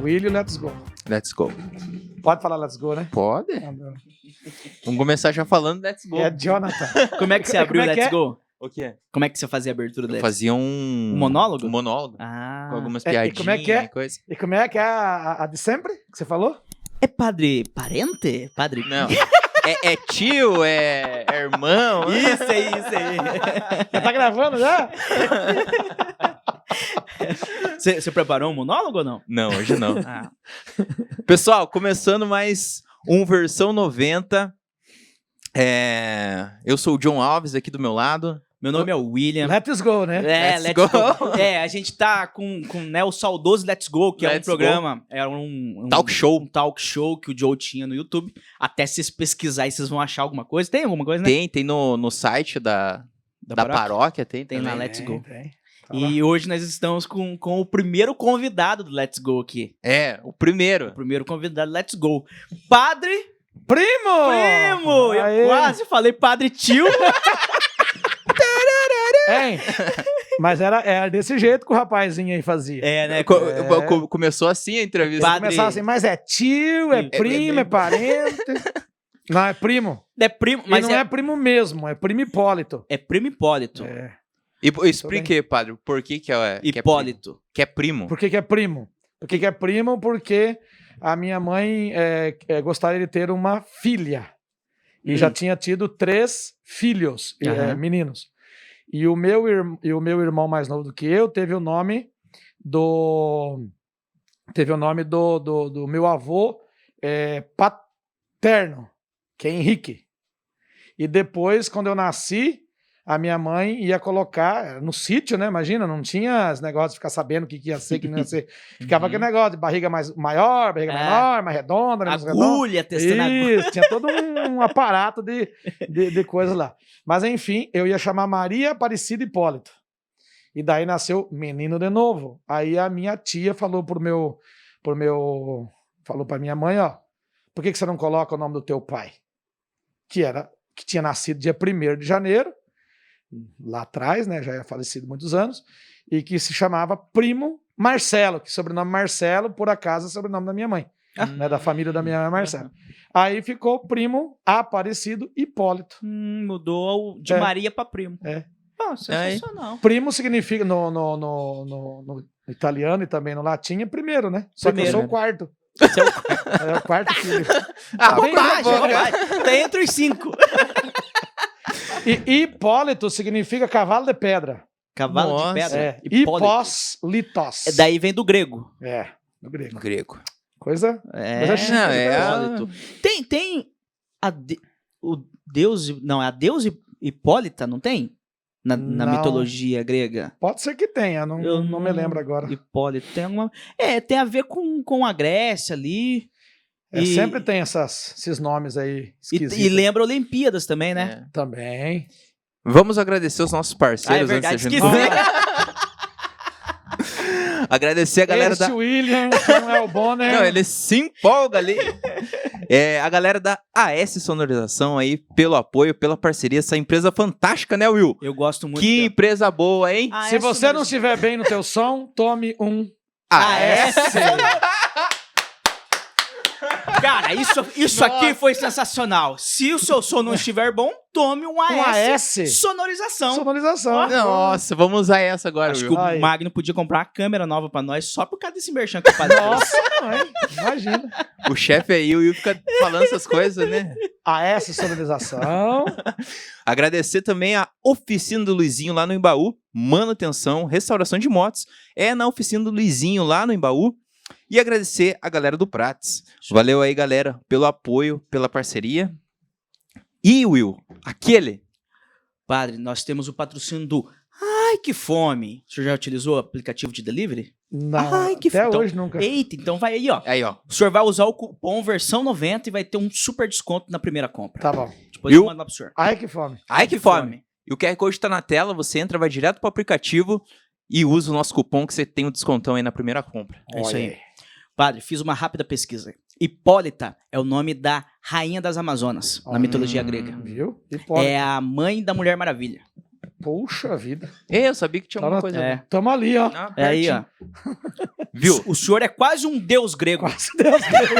William, let's go. Let's go. Pode falar let's go, né? Pode. Vamos começar já falando let's go. É Jonathan. Como é que você abriu o Como é que Let's é? Go? O quê? Como é que você fazia a abertura do Eu Let's fazia Um monólogo? Um monólogo. Ah. Com algumas E piadinhas como é que é? e coisa. E como é que é a de sempre que você falou? É padre parente? Padre... Não. É tio, é irmão. Isso aí. Já tá gravando já? Você preparou um monólogo ou não? Não, hoje não. Ah. Pessoal, começando mais um versão 90. Eu sou o John Alves aqui do meu lado. Meu nome é William. Let's go, né? Let's go. A gente tá com né, o saudoso Let's Go, que é um Let's programa, era um Talk show. um talk show que o Joe tinha no YouTube. Até vocês pesquisarem, vocês vão achar alguma coisa. Tem alguma coisa, né? Tem no site da paróquia, tem Tem lá, também. Let's Go. Tem. Tá lá. E hoje nós estamos com o primeiro convidado do Let's Go aqui. O primeiro. O primeiro convidado do Let's Go. Padre Primo! Eu Aê. quase falei Padre Tio. Hein? Mas era desse jeito que o rapazinho aí fazia. Né? Começou assim a entrevista. Padre- Começava assim, mas é tio, é primo, é parente. Não, é primo. É primo, Mas mas não é primo mesmo, é primo Hipólito. é primo Hipólito. É. E explique, padre, por que é Hipólito. que é primo? Por que é primo? Por que é primo? Porque a minha mãe gostaria de ter uma filha. E já tinha tido 3 filhos, Aham. meninos. E o meu irmão mais novo do que eu teve o nome do meu avô paterno, que é Henrique. E depois, quando eu nasci, a minha mãe ia colocar no sítio, né? Imagina, não tinha esse negócio de ficar sabendo o que ia ser, o que não ia ser. Ficava aquele negócio de barriga maior, barriga menor, mais redonda, menos redonda. Agulha, testando agulha. Isso, tinha todo um aparato de coisas lá. Mas enfim, eu ia chamar Maria Aparecida Hipólito. E daí nasceu menino de novo. Aí a minha tia falou falou pra minha mãe, ó, por que você não coloca o nome do teu pai? Que tinha nascido dia 1º de janeiro, lá atrás, né, já é falecido há muitos anos, e que se chamava Primo Marcelo, que sobrenome Marcelo, por acaso, é sobrenome da minha mãe, né, da família da minha mãe Marcelo. Aí ficou Primo Aparecido Hipólito. Mudou de Maria pra primo. Sensacional. Primo significa, no italiano e também no latim, é primeiro, né? Só que eu Primeiro, sou né? o quarto. Você é o É o quarto filho. vai. Tá entre os 5. E Hipólito significa cavalo de pedra. Cavalo Nossa. de pedra. É. Hipólito. Hipós-litos. Daí vem do grego. No grego. Grego. Coisa. Mas é chique, Hipólito. Tem o deus... Não, é a deusa Hipólita, não tem? Na Não. mitologia grega. Pode ser que tenha, não me lembro agora. Hipólito. Tem alguma... tem a ver com a Grécia ali. Sempre tem esses nomes aí esquisitos. E lembra Olimpíadas também, né? Também. Vamos agradecer os nossos parceiros verdade, antes da esqueci. gente... Agradecer a galera Esse William, não é o Bonner. Não, ele se empolga ali. A galera da AS Sonorização aí, pelo apoio, pela parceria, essa empresa fantástica, né, Will? Eu gosto muito. Que empresa boa, hein? Se você não estiver bem no teu som, tome um AS. Cara, isso aqui foi sensacional. Se o seu som não estiver bom, tome um AS, sonorização. Sonorização. Nossa, vamos usar essa agora, Acho Will. que Aí. o Magno podia comprar uma câmera nova pra nós só por causa desse merchan que o padre fez. Nossa, mãe, imagina. O chefe aí, o Will fica falando essas coisas, né? AS Sonorização. Agradecer também a Oficina do Luizinho lá no Embaú, manutenção, restauração de motos, na Oficina do Luizinho lá no Embaú. E agradecer a galera do Prates. Valeu aí, galera, pelo apoio, pela parceria. E, Will, Padre, nós temos o patrocínio do Ai, que fome. O senhor já utilizou o aplicativo de delivery? Não, Ai, que até então, hoje nunca. Eita, então vai aí, ó. Aí, ó. O senhor vai usar o cupom versão 90 e vai ter um super desconto na primeira compra. Tá bom. Depois eu mando lá pro senhor. Ai, que fome. Ai, que fome. E o QR Code tá na tela, você entra, vai direto pro aplicativo e usa o nosso cupom que você tem um descontão aí na primeira compra. É isso Olha aí. Padre, fiz uma rápida pesquisa. Hipólita é o nome da rainha das Amazonas, na mitologia grega. Viu? Hipólito. É a mãe da Mulher Maravilha. Puxa vida. Eu sabia que tinha alguma coisa. É. Tamo ali, ó. Ah, É aí, ó. Viu? O senhor é quase um deus grego. Quase Deus grego.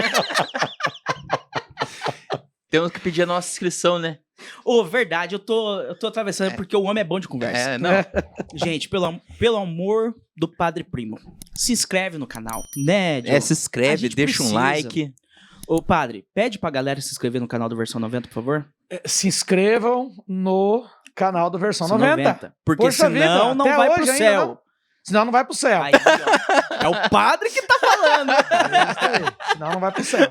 Temos que pedir a nossa inscrição, né? Ô, verdade, eu tô atravessando porque o homem é bom de conversa. É, não. Gente, pelo amor do Padre Primo, se inscreve no canal, né, Diogo? Se inscreve, deixa um like. Ô, Padre, pede pra galera se inscrever no canal do Versão 90, por favor. Se inscrevam no canal do Versão 90. Porque Poxa senão vida, não até vai hoje pro ainda céu. não. Senão não vai pro céu. Aí, ó, é o padre que tá falando. Senão não vai pro céu.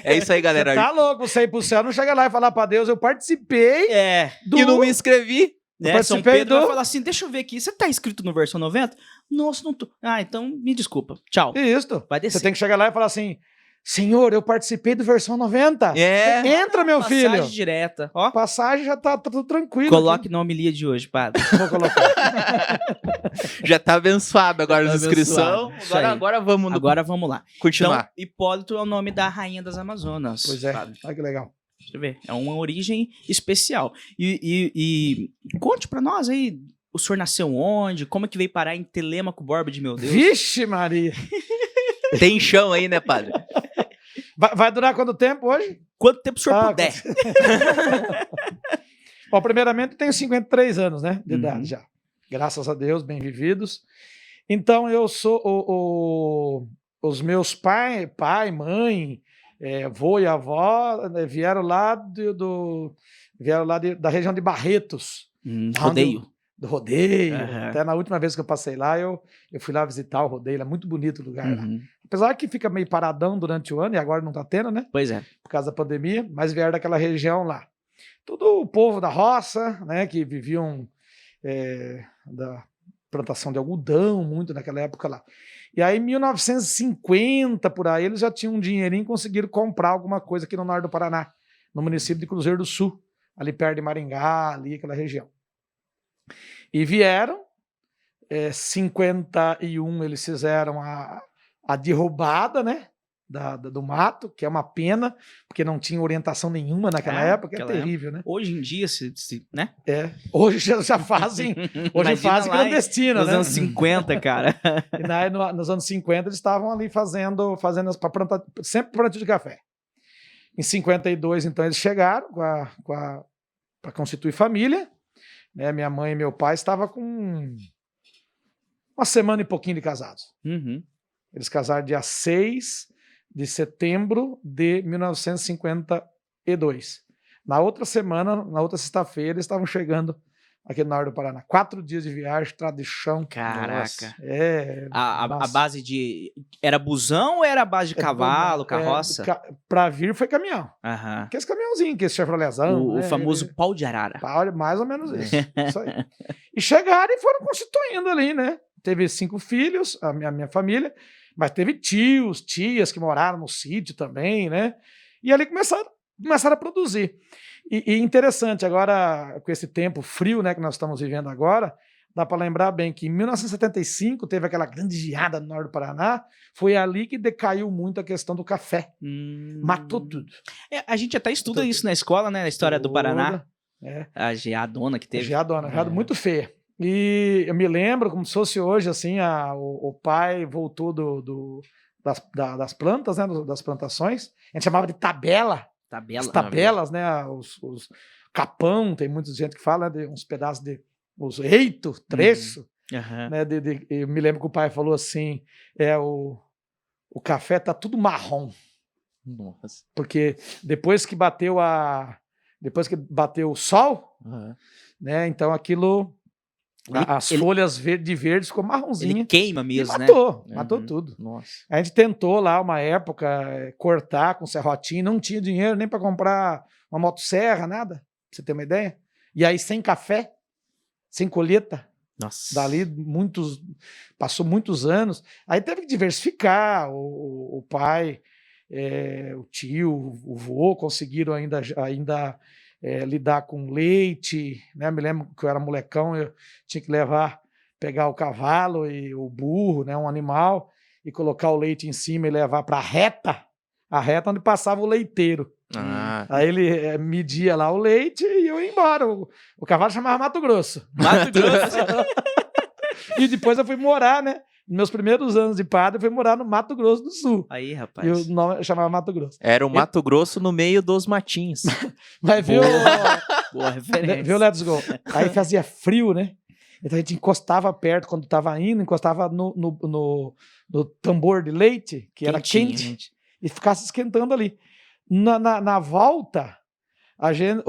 É isso aí, galera. Você tá louco, você ir pro céu, não chega lá e falar pra Deus, eu participei E não me inscrevi. Né? São participei Pedro vai falar assim, deixa eu ver aqui, você tá inscrito no Versão 90? Nossa, não tô. Ah, então me desculpa. Tchau. Isso. Vai descer. Você tem que chegar lá e falar assim, Senhor, eu participei do Versão 90. Entra, meu Passagem filho. direta, ó. Passagem já tá tudo tranquilo. Coloque na homilia de hoje, padre. Vou colocar. Já tá abençoado agora Já na tá inscrição. abençoado. Isso aí. Agora vamos Agora vamos lá. continuar. Então, Hipólito é o nome da rainha das Amazonas. Pois é, padre. olha que legal. Deixa eu ver. É uma origem especial. E conte pra nós aí, o senhor nasceu onde? Como é que veio parar em Telêmaco Borba de meu Deus? Vixe, Maria. Tem chão aí, né, padre? Vai durar quanto tempo hoje? Quanto tempo o senhor puder? Bom, primeiramente, eu tenho 53 anos, né? De Uhum. idade já. Graças a Deus, bem vividos. Então, eu sou os meus pai, mãe, avô e avó vieram lá da região de Barretos. Rodeio. Do rodeio. Uhum. Até na última vez que eu passei lá, eu fui lá visitar o rodeio. É muito bonito o lugar lá. Uhum. Apesar que fica meio paradão durante o ano, e agora não tá tendo, né? Pois é. Por causa da pandemia, mas vieram daquela região lá. Todo o povo da roça, né? Que viviam da plantação de algodão, muito naquela época lá. E aí, em 1950, por aí, eles já tinham um dinheirinho e conseguiram comprar alguma coisa aqui no norte do Paraná, no município de Cruzeiro do Sul, ali perto de Maringá, ali aquela região. E vieram, 51 eles fizeram a derrubada, né, do mato, que é uma pena, porque não tinha orientação nenhuma naquela época, é terrível, né? Hoje em dia, né? Hoje já fazem, hoje fazem clandestina, nos né? anos 50, cara. E nos anos 50 eles estavam ali fazendo para plantar, sempre plantio de café. Em 52, então, eles chegaram para constituir família, né? Minha mãe e meu pai estavam com uma semana e pouquinho de casados. Uhum. Eles casaram dia 6 de setembro de 1952. Na outra semana, na outra sexta-feira, eles estavam chegando aqui no norte do Paraná. 4 dias de viagem, estrada de chão. Caraca. Nossa. A base de... Era busão ou era a base de cavalo, carroça? Para vir foi caminhão. Aham. Aqueles caminhãozinhos, aqueles Chevroletzão. O famoso pau de arara. Mais ou menos isso. Isso aí. E chegaram e foram constituindo ali, né? Teve 5 filhos, a minha família, mas teve tios, tias que moraram no sítio também, né? E ali começaram a produzir. E interessante, agora, com esse tempo frio, né, que nós estamos vivendo agora, dá para lembrar bem que em 1975 teve aquela grande geada no norte do Paraná, foi ali que decaiu muito a questão do café. Matou tudo. A gente até estuda isso na escola, né? Na história do Paraná. A geadona que teve. Geada muito feia. E eu me lembro, como se fosse hoje, assim, o pai voltou das plantas, né, das plantações, a gente chamava de tabela. As tabelas, né, os capão, tem muita gente que fala, né, de uns pedaços de os eito, trecho, né, eu me lembro que o pai falou assim, o café tá tudo marrom. Nossa. Porque depois que bateu o sol, né, então aquilo... As folhas verdes ficou marronzinha. Ele queima mesmo, matou tudo. Nossa. A gente tentou lá uma época cortar com serrotinho, não tinha dinheiro nem para comprar uma motosserra, nada, pra você ter uma ideia. E aí sem café, sem colheita, nossa, dali passou muitos anos. Aí teve que diversificar, o pai, o tio, o vô conseguiram ainda lidar com leite, né? Me lembro que eu era molecão, eu tinha que pegar o cavalo e o burro, né? Um animal, e colocar o leite em cima e levar para a reta onde passava o leiteiro. Aí ele media lá o leite e eu ia embora. O cavalo chamava Mato Grosso. Mato Grosso. E depois eu fui morar, né? meus primeiros anos de padre, eu fui morar no Mato Grosso do Sul. Aí, E rapaz. o nome chamava Mato Grosso. Era o Mato Grosso no meio dos matinhos. Mas viu, Boa referência. viu, Let's Go? Aí fazia frio, né? Então a gente encostava perto quando tava indo, encostava no tambor de leite, que era Quentinho, quente, e ficasse esquentando ali. Na volta, a gente,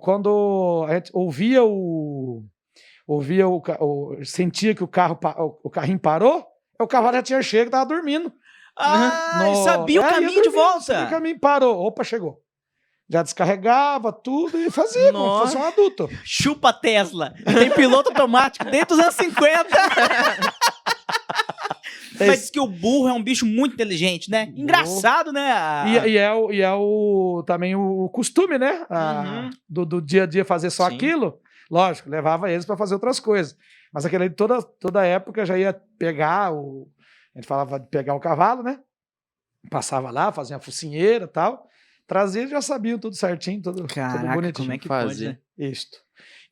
quando a gente sentia que o carrinho parou, o cavalo já tinha chego e tava dormindo. Ah, sabia o ia caminho de dormindo, volta. sabia o caminho, parou. Opa, chegou. Já descarregava tudo e fazia como se Nossa. fosse um adulto. Chupa Tesla. Tem piloto automático desde os anos 50. Mas diz que o burro é um bicho muito inteligente, né? Engraçado, né? Também o costume, né? Uhum. Do dia a dia fazer só Sim. aquilo. Lógico, levava eles para fazer outras coisas. Mas aquele ali, toda época já ia pegar a gente falava de pegar o cavalo, né? Passava lá, fazia uma focinheira e tal. Trazia, eles já sabiam tudo certinho, tudo Caraca, bonitinho. como é que fazer. pode, né? Isto.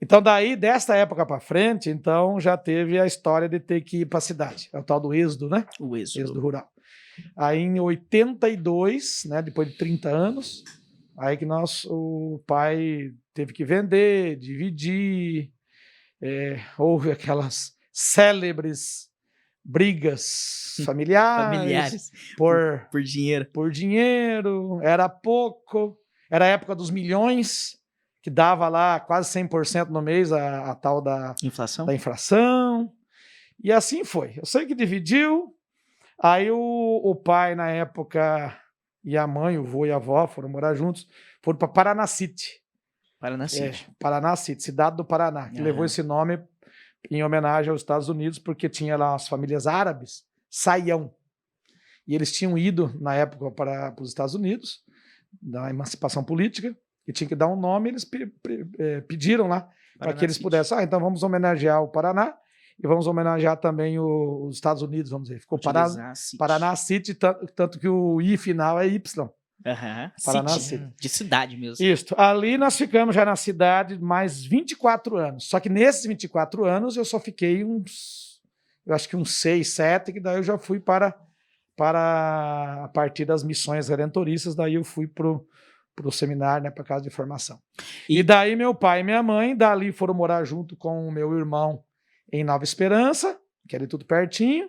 Então, daí, dessa época para frente, então já teve a história de ter que ir para a cidade. É o tal do êxodo, né? O Êxodo êxodo. rural. Aí, em 82, né, depois de 30 anos, aí que o pai teve que vender, dividir, houve aquelas célebres brigas familiares. Por dinheiro. Por dinheiro, era pouco, era a época dos milhões, que dava lá quase 100% no mês a tal da Inflação? inflação, e assim foi. Eu sei que dividiu, aí o pai na época, e a mãe, o vô e a avó foram morar juntos, foram para Paraná City. Paraná City. Paraná City, cidade do Paraná, que levou esse nome em homenagem aos Estados Unidos, porque tinha lá as famílias árabes, Saião. E eles tinham ido, na época, para os Estados Unidos, da emancipação política, e tinha que dar um nome, eles pediram lá para que eles City. pudessem. Então vamos homenagear o Paraná e vamos homenagear também os Estados Unidos, vamos dizer. Ficou Utilizar City. Paraná City, tanto que o I final é Y. Aham. Paraná City. City. De cidade mesmo. Isso. Ali nós ficamos já na cidade mais 24 anos. Só que nesses 24 anos eu só fiquei eu acho que uns 6, 7, que daí eu já fui para a partir das missões redentoristas, daí eu fui pro seminário, né, para casa de formação. E daí meu pai e minha mãe, dali foram morar junto com o meu irmão em Nova Esperança, que era tudo pertinho,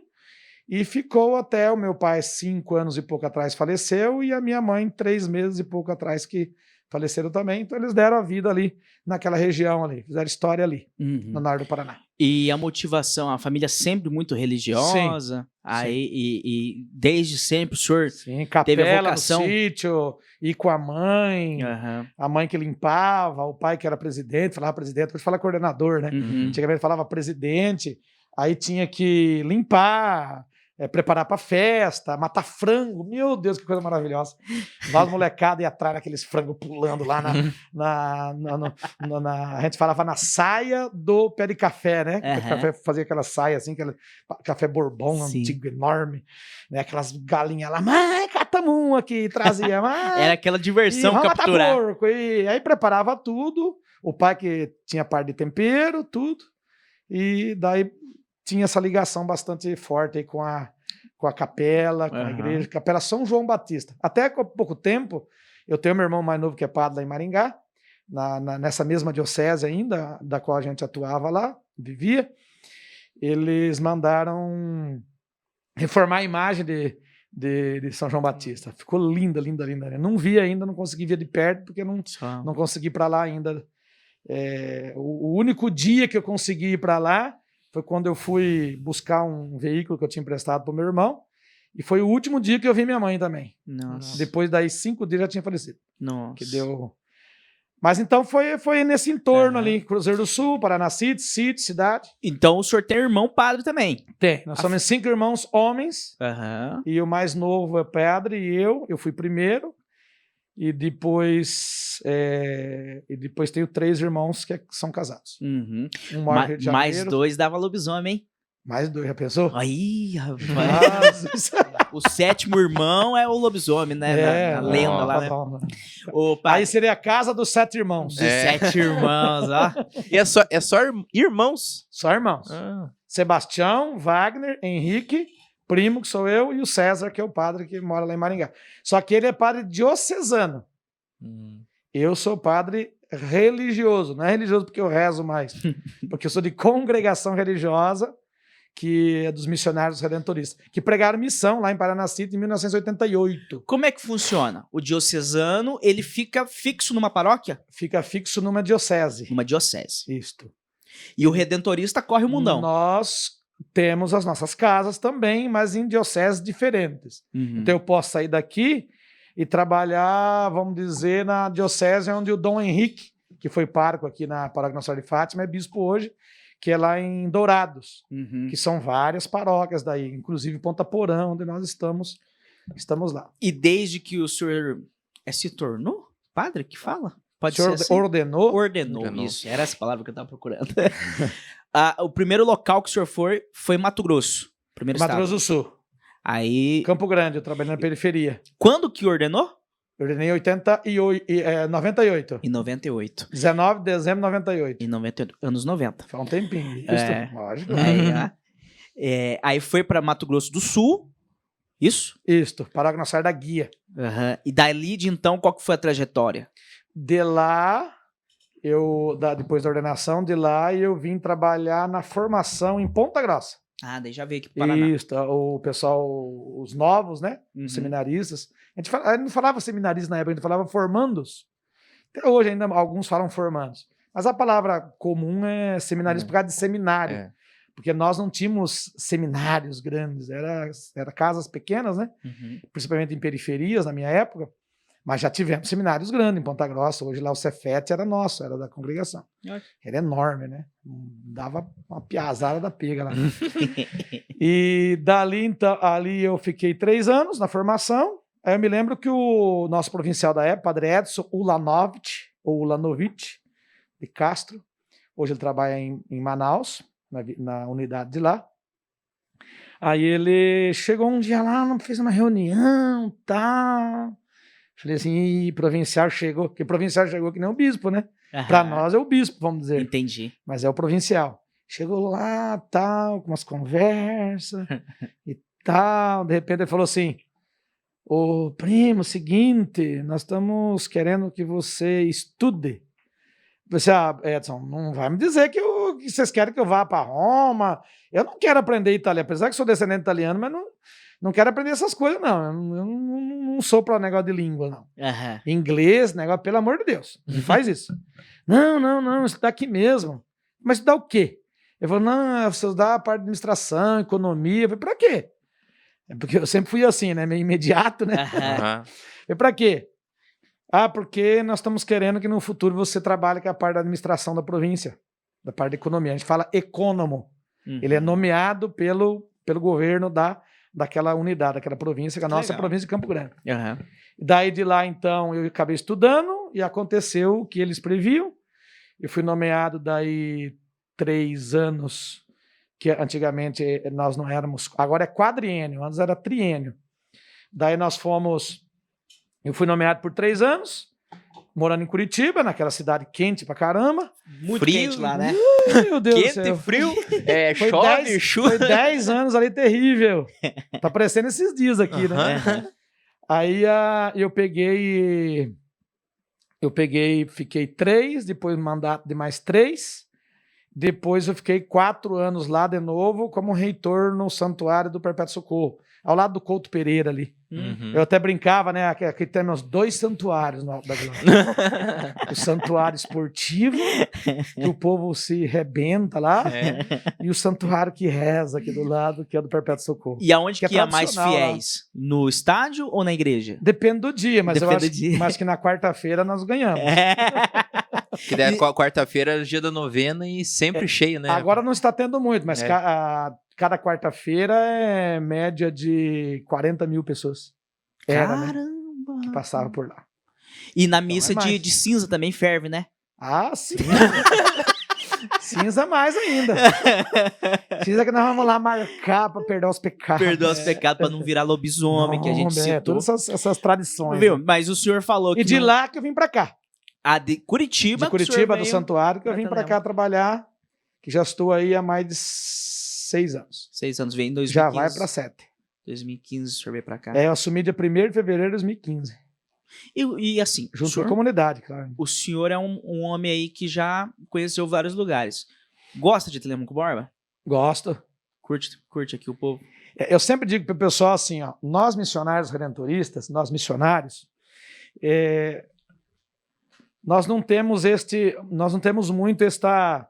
e ficou até o meu pai 5 anos e pouco atrás faleceu, e a minha mãe 3 meses e pouco atrás que faleceram também. Então eles deram a vida ali naquela região ali, fizeram história ali, no norte do Paraná. E a motivação, a família sempre muito religiosa. Sim. Aí, e desde sempre o senhor Sim, teve a capela vocação. no sítio, ir com a mãe, Aham. a mãe que limpava, o pai que era presidente, falava presidente, depois fala coordenador, né? Uhum. Antigamente falava presidente, aí tinha que limpar, preparar para festa, matar frango. Meu Deus, que coisa maravilhosa. Nós, molecada, ia atrás daqueles frangos pulando lá a gente falava na saia do pé de café, né? Uhum. O café fazia aquela saia assim, aquele café bourbon Sim. antigo, enorme, né? Aquelas galinhas lá, mãe, catamos um aqui, trazia, mãe. Era aquela diversão vamos capturar. matar porco. E aí preparava tudo, o pai que tinha parte de tempero, tudo, e daí tinha essa ligação bastante forte aí com a capela, com a igreja, Capela São João Batista. Até há pouco tempo, eu tenho meu irmão mais novo que é padre lá em Maringá, nessa mesma diocese ainda, da qual a gente atuava lá, vivia, eles mandaram reformar a imagem de São João Batista. Ficou linda, linda, linda. Eu não vi ainda, não consegui ver de perto, porque não consegui ir para lá ainda. O único dia que eu consegui ir para lá foi quando eu fui buscar um veículo que eu tinha emprestado para o meu irmão, e foi o último dia que eu vi minha mãe também. Nossa. Depois daí 5 dias já tinha falecido. Nossa. Que deu... Mas então foi nesse entorno ali, Cruzeiro do Sul, Paraná City, cidade. Então o senhor tem irmão padre também. Tem. Nós somos 5 irmãos homens, Aham. e o mais novo é padre, e eu fui primeiro, e depois tenho 3 irmãos que são casados. Uhum. Um mora no Rio de Mais Janeiro, 2 dava lobisomem, hein? mais 2, já pensou? Aí, rapaz. O 7º irmão é o lobisomem, né? Na lenda lá, né? O pai, Aí seria a casa dos 7 irmãos. dos 7 irmãos, ó. E é só irmãos? Só irmãos. Sebastião, Wagner, Henrique, primo, que sou eu, e o César, que é o padre que mora lá em Maringá. Só que ele é padre diocesano. Eu sou padre religioso. Não é religioso porque eu rezo mais, porque eu sou de congregação religiosa, que é dos missionários redentoristas, que pregaram missão lá em Paranacita em 1988. Como é que funciona? O diocesano, ele fica fixo numa paróquia? Fica fixo numa diocese. Numa diocese. Isto. E o redentorista corre o mundão. Nós temos as nossas casas também, mas em dioceses diferentes. Uhum. Então eu posso sair daqui e trabalhar, vamos dizer, na diocese onde o Dom Henrique, que foi pároco aqui na Paróquia Nossa Senhora de Fátima, é bispo hoje, que é lá em Dourados, Uhum. que são várias paróquias daí, inclusive Ponta Porã, onde nós estamos lá. E desde que o senhor se tornou padre, que fala? O Pode ser senhor assim? ordenou? Ordenou, isso. Era essa palavra que eu estava procurando. O primeiro local que o senhor foi Mato Grosso. Primeiro Mato estado. Grosso do Sul. Aí, Campo Grande, eu trabalhei na periferia. quando que ordenou? Eu ordenei em 98. Em 98. 19 de dezembro de 98. Em 98. Anos 90. Faz um tempinho. Isso, É. lógico. Aí foi para Mato Grosso do Sul. Isso? Isto, Paróquia Nossa Senhora da Guia. Aham. E dali de então, qual que foi a trajetória? De lá, depois da ordenação, de lá eu vim trabalhar na formação em Ponta Grossa. Ah, daí já veio aqui pro Paraná. Isso, o pessoal, os novos, né? Uhum. Os seminaristas. A gente não falava seminaristas na época, a gente falava formandos. Até hoje ainda alguns falam formandos. Mas a palavra comum é seminarista por causa de seminário. É. Porque nós não tínhamos seminários grandes, era casas pequenas, né? Uhum. Principalmente em periferias na minha época. Mas já tivemos seminários grandes em Ponta Grossa. Hoje lá o Cefete era nosso, era da congregação. Olha. Era enorme, né? Dava uma piazada da pega lá. E dali, então, ali eu fiquei 3 anos na formação. Aí eu me lembro que o nosso provincial da época, Padre Edson Ulanovich, de Castro, hoje ele trabalha em Manaus, na unidade de lá. Aí ele chegou um dia lá, fez uma reunião, tá. Falei assim, provincial chegou, porque provincial chegou que nem o bispo, né? Para nós é o bispo, vamos dizer. Entendi. Mas é o provincial. Chegou lá, tal, com umas conversas e tal. De repente ele falou assim, ô primo, seguinte, nós estamos querendo que você estude. Eu disse, Edson, não vai me dizer que vocês querem que eu vá para Roma. Eu não quero aprender italiano, apesar que sou descendente italiano, mas não quero aprender essas coisas, não. Eu não sou para negócio de língua, não. Aham. Inglês, negócio, pelo amor de Deus, não faz isso. Não, estudar aqui mesmo. Mas estudar o quê? Eu falei, não, você estudar a parte de administração, economia. Eu falei, pra quê? É porque eu sempre fui assim, né? Meio imediato, né? Aham. E pra quê? Porque nós estamos querendo que no futuro você trabalhe com a parte da administração da província, da parte da economia. A gente fala econômo. Uhum. Ele é nomeado pelo governo daquela unidade, daquela província, que é a nossa Legal. província de Campo Grande. Aham. Daí de lá, então, eu acabei estudando e aconteceu o que eles previam. Eu fui nomeado daí 3 anos, que antigamente nós não éramos... Agora é quadriênio, antes era triênio. Daí eu fui nomeado por 3 anos, morando em Curitiba, naquela cidade quente pra caramba. Muito Frio, quente lá, né? Meu Deus do Quente, céu. frio, Foi chove, 10 chuva. Foi 10 anos ali terrível. Tá parecendo esses dias aqui, né? Aham. Aí eu fiquei 3, depois mandato de mais 3, depois eu fiquei 4 anos lá de novo como reitor no Santuário do Perpétuo Socorro, ao lado do Couto Pereira ali. Uhum. Eu até brincava, né? Aqui temos 2 santuários no Alto da Glória. O santuário esportivo, que o povo se rebenta lá, e o santuário que reza aqui do lado, que é do Perpétuo Socorro. E aonde Que é que ia mais tradicional lá. fiéis? No estádio ou na igreja? Depende do dia, mas eu Depende acho, do dia. mas que na quarta-feira nós ganhamos. Que daí quarta-feira é o dia da novena e sempre cheio, né? Agora não está tendo muito, mas É. cada quarta-feira é média de 40 mil pessoas. Era, né? Caramba! Que passava por lá. E na missa é mais. de cinza também ferve, né? Sim. Cinza mais ainda. Cinza que nós vamos lá marcar para perdoar os pecados. Perdoa os pecados pra não virar lobisomem, que a gente citou. Todas essas tradições. Viu? Mas o senhor falou que... E de não- lá que eu vim para cá. de Curitiba. De que o senhor Curitiba, do veio- santuário, que eu vim Tá para vendo? cá trabalhar, que já estou aí há mais de 6 anos. 6 anos, vem em 2015. Já vai para 7. 2015, o senhor veio pra cá. Eu assumi dia 1º de fevereiro de 2015. E assim, Junto senhor, com a comunidade, claro. o senhor é um homem aí que já conheceu vários lugares. Gosta de Telêmaco Borba? Gosto. Curte aqui o povo. Eu sempre digo para o pessoal assim, ó, nós missionários redentoristas, nós missionários, nós não temos muito essa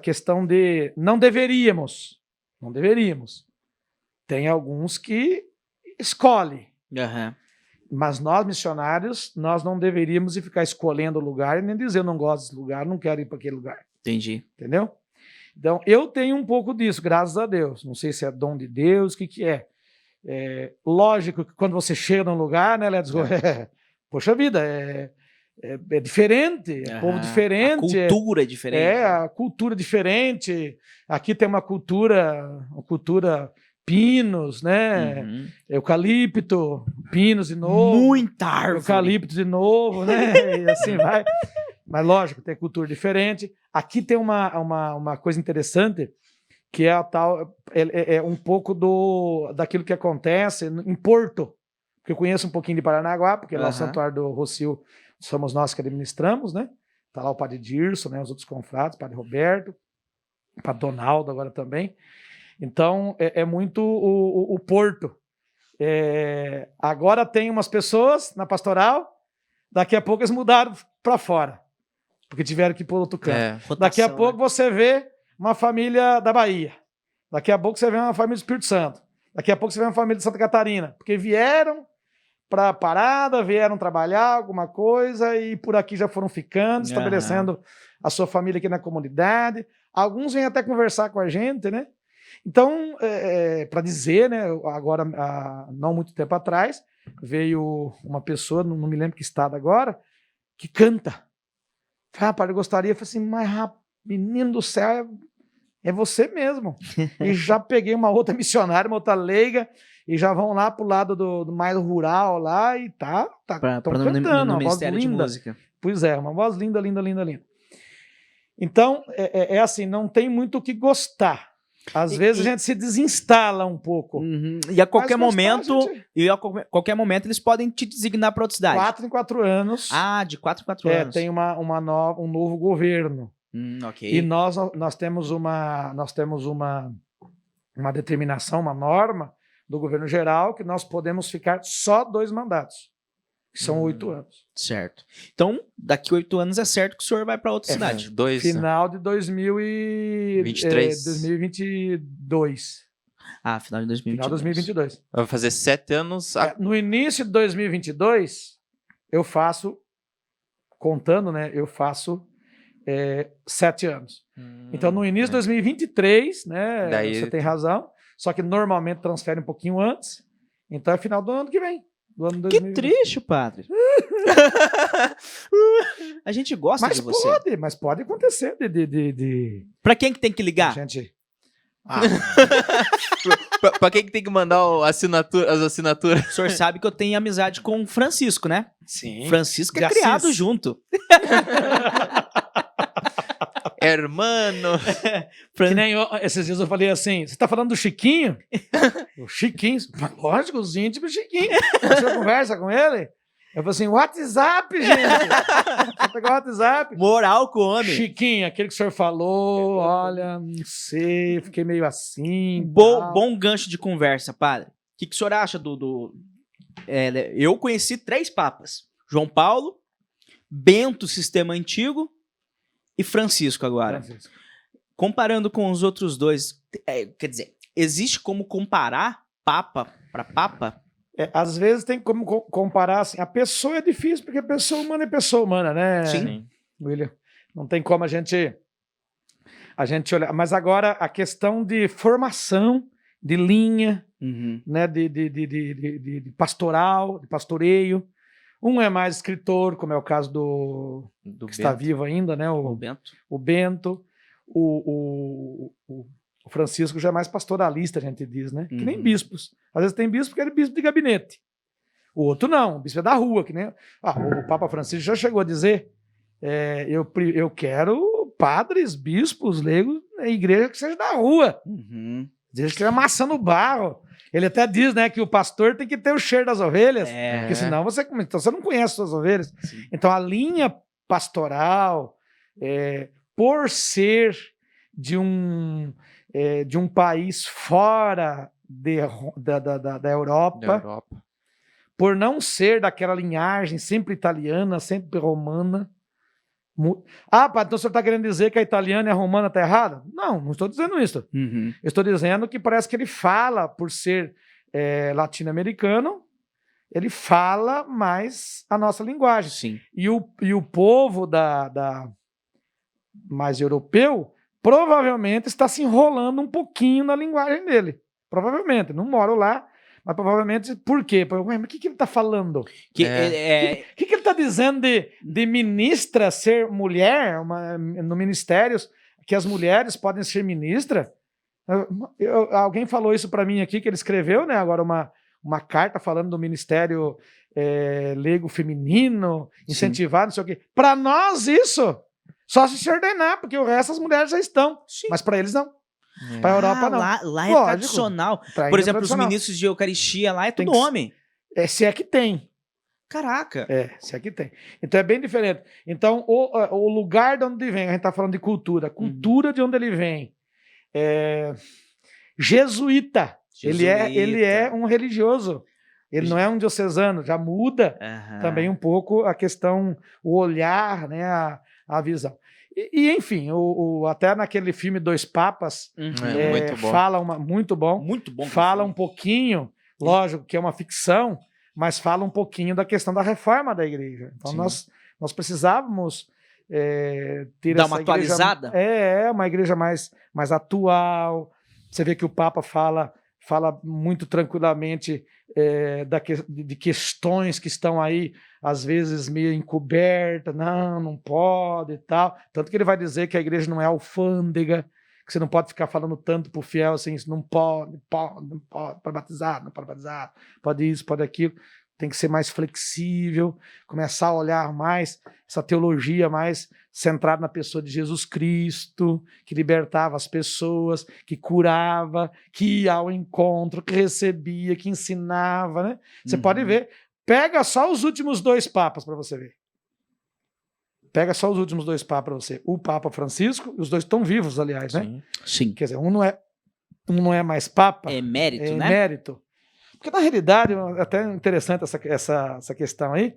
questão de não deveríamos. Tem alguns que escolhem. Aham. Mas nós, missionários, nós não deveríamos ficar escolhendo o lugar e nem dizer eu não gosto desse lugar, não quero ir para aquele lugar. Entendi. Entendeu? Então, eu tenho um pouco disso, graças a Deus. Não sei se é dom de Deus, o que é. Lógico que quando você chega num lugar, né, Ledes, poxa vida, é diferente, é povo diferente. A cultura é diferente. A cultura diferente. Aqui tem uma cultura pinos, né? Uhum. Eucalipto, pinos de novo. Muita árvore. Eucalipto de novo, né? E assim vai. Mas lógico, tem cultura diferente. Aqui tem uma coisa interessante, que é a tal, um pouco daquilo que acontece em Porto. Porque eu conheço um pouquinho de Paranaguá, porque lá o Santuário do Rocio somos nós que administramos, né? Tá lá o Padre Dirson, né? Os outros confrades, Padre Roberto, Padre Donaldo agora também. Então, é muito o Porto. Agora tem umas pessoas na pastoral, daqui a pouco eles mudaram para fora, porque tiveram que ir para outro canto. Rotação, daqui a pouco você vê uma família da Bahia. Daqui a pouco você vê uma família do Espírito Santo. Daqui a pouco você vê uma família de Santa Catarina. Porque vieram para a parada, vieram trabalhar alguma coisa e por aqui já foram ficando, estabelecendo a sua família aqui na comunidade. Alguns vêm até conversar com a gente, né? Então, para dizer, né, agora, não muito tempo atrás, veio uma pessoa, não me lembro que estado agora, que canta. Rapaz, eu gostaria, eu falei assim, mas menino do céu, é você mesmo. E já peguei uma outra missionária, uma outra leiga, e já vão lá pro lado do mais rural lá, e estão cantando, uma voz linda. De música. Pois é, uma voz linda, linda, linda, linda. Então, assim, não tem muito o que gostar. Às vezes a gente se desinstala um pouco. Uhum. E a qualquer qualquer momento eles podem te designar para outra cidade. 4 em 4 anos. De 4 em 4 anos. Tem um novo governo. Ok. E nós temos uma determinação, uma norma do governo geral que nós podemos ficar só 2 mandatos. Que são 8 anos. Certo. Então, daqui 8 anos é certo que o senhor vai para outra cidade. Final de 2022. Final de 2022. Final de 2022. Vai fazer 7 anos. No início de 2022, eu faço, contando, né? Eu faço 7 anos. Então, no início de 2023, né? Daí... Você tem razão. Só que normalmente transfere um pouquinho antes. Então, é final do ano que vem. Do ano 2020. Que triste, padre. A gente gosta de você. Mas pode acontecer de... Pra quem que tem que ligar? Gente... Pra quem que tem que mandar as assinaturas? O senhor sabe que eu tenho amizade com o Francisco, né? Sim. Francisco é criado junto. Hermano. Que nem esses dias eu falei assim, você tá falando do Chiquinho? O Chiquinho. Lógico, os íntimos Chiquinho. Você conversa com ele? Eu falei assim, WhatsApp, gente. Vou pegar o WhatsApp. Moral com o homem. Chiquinho, aquele que o senhor falou, olha, não sei, fiquei meio assim. Bom gancho de conversa, padre. O que o senhor acha eu conheci 3 papas. João Paulo, Bento, Sistema Antigo, e Francisco agora. Comparando com os outros 2, quer dizer, existe como comparar papa para papa? Às vezes tem como comparar assim, a pessoa é difícil, porque a pessoa humana é pessoa humana, né? Sim. William, não tem como a gente olhar. Mas agora a questão de formação, de linha, né? de pastoral, de pastoreio. Um é mais escritor, como é o caso do que Bento. Está vivo ainda, né? O Bento. O Francisco já é mais pastoralista, a gente diz, né? Que nem bispos. Às vezes tem bispo que é bispo de gabinete. O outro não, o bispo é da rua, que nem... o Papa Francisco já chegou a dizer, eu quero padres, bispos, leigos igreja que seja da rua. Uhum. Igreja que esteja amassando barro. Ele até diz, né, que o pastor tem que ter o cheiro das ovelhas, É. porque senão então você não conhece suas ovelhas. Sim. Então a linha pastoral, por ser de um país fora da Europa, Da Europa. por não ser daquela linhagem sempre italiana, sempre romana. Então o senhor está querendo dizer que a italiana e a romana está errada? Não estou dizendo isso. Uhum. Eu estou dizendo que parece que ele fala, por ser latino-americano, ele fala mais a nossa linguagem. Sim. E o povo mais europeu provavelmente está se enrolando um pouquinho na linguagem dele. Provavelmente. Não moro lá, mas provavelmente. Por quê? Mas o que ele está falando? O que ele está dizendo de ministra ser mulher no ministérios, que as mulheres podem ser ministra? Alguém falou isso para mim aqui, que ele escreveu, né? Agora uma carta falando do ministério leigo feminino, incentivar, não sei o quê. Para nós, isso só se ordenar, porque o resto as mulheres já estão. Sim. Mas para eles não. Para a Europa não. Lá é Lógico. tradicional. Pra Por eles é exemplo, os tradicional. ministros de Eucaristia lá é Tem tudo que- homem. Se é que tem. Caraca. Se é que tem. Então é bem diferente. Então, o lugar de onde vem, a gente está falando de cultura. Cultura de onde ele vem. Jesuíta. Ele é um religioso. Ele não é um diocesano. Já muda Aham. também um pouco a questão, o olhar, né, a visão. Enfim, até naquele filme Dois Papas, Uhum. Muito bom. fala muito bom. Muito bom. Fala um pouquinho, lógico que é uma ficção, mas fala um pouquinho da questão da reforma da igreja. Então Sim. nós precisávamos ter Dar essa uma igreja, atualizada? uma igreja mais atual. Você vê que o Papa fala muito tranquilamente de questões que estão aí, às vezes meio encobertas, não pode e tal. Tanto que ele vai dizer que a igreja não é alfândega, que você não pode ficar falando tanto para o fiel assim, isso não pode, pode batizar, não pode batizar, pode isso, pode aquilo. Tem que ser mais flexível, começar a olhar mais essa teologia mais centrada na pessoa de Jesus Cristo, que libertava as pessoas, que curava, que ia ao encontro, que recebia, que ensinava, né? Você pode ver. Pega só os últimos 2 papas para você ver. Pega só os últimos 2 papas para você. O Papa Francisco, e os 2 estão vivos, aliás, né? Sim. Quer dizer, um não é mais papa, É mérito, é né? mérito. Porque, na realidade, é até interessante essa questão aí,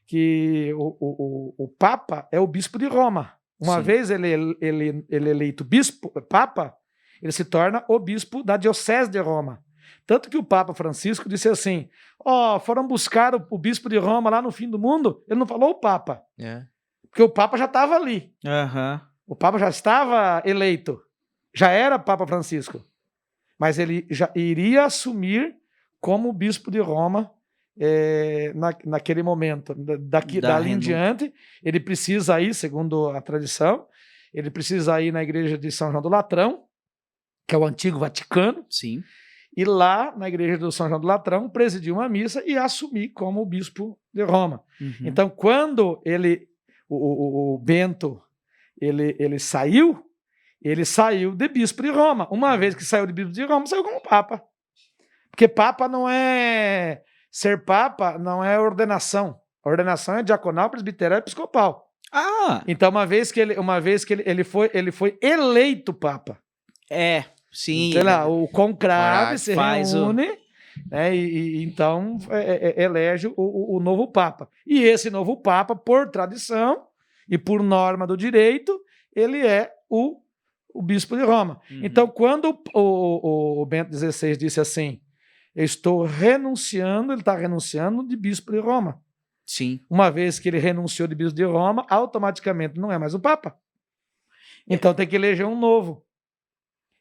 que o Papa é o bispo de Roma. Uma Sim. vez ele é eleito Papa, ele se torna o bispo da Diocese de Roma. Tanto que o Papa Francisco disse assim, foram buscar o bispo de Roma lá no fim do mundo, ele não falou o Papa, porque o Papa já estava ali. Aham. O Papa já estava eleito, já era Papa Francisco, mas ele já iria assumir como bispo de Roma naquele momento. Dali em diante, ele precisa ir, segundo a tradição, ele precisa ir na igreja de São João do Latrão, que é o antigo Vaticano, Sim. e lá na igreja do São João do Latrão presidir uma missa e assumir como bispo de Roma. Uhum. Então, quando o Bento ele saiu de bispo de Roma. Uma vez que saiu de bispo de Roma, saiu como papa. Porque papa não é... Ser papa não é ordenação. A ordenação é diaconal, presbiteral e episcopal. Ah! Então, uma vez que ele foi eleito papa. Sim. Sei lá, o conclave se faz reúne, né, e então elege o novo papa. E esse novo papa, por tradição e por norma do direito, ele é o bispo de Roma. Uhum. Então, quando o Bento XVI disse assim, eu estou renunciando, ele está renunciando de bispo de Roma. Sim. Uma vez que ele renunciou de bispo de Roma, automaticamente não é mais o papa. Então tem que eleger um novo.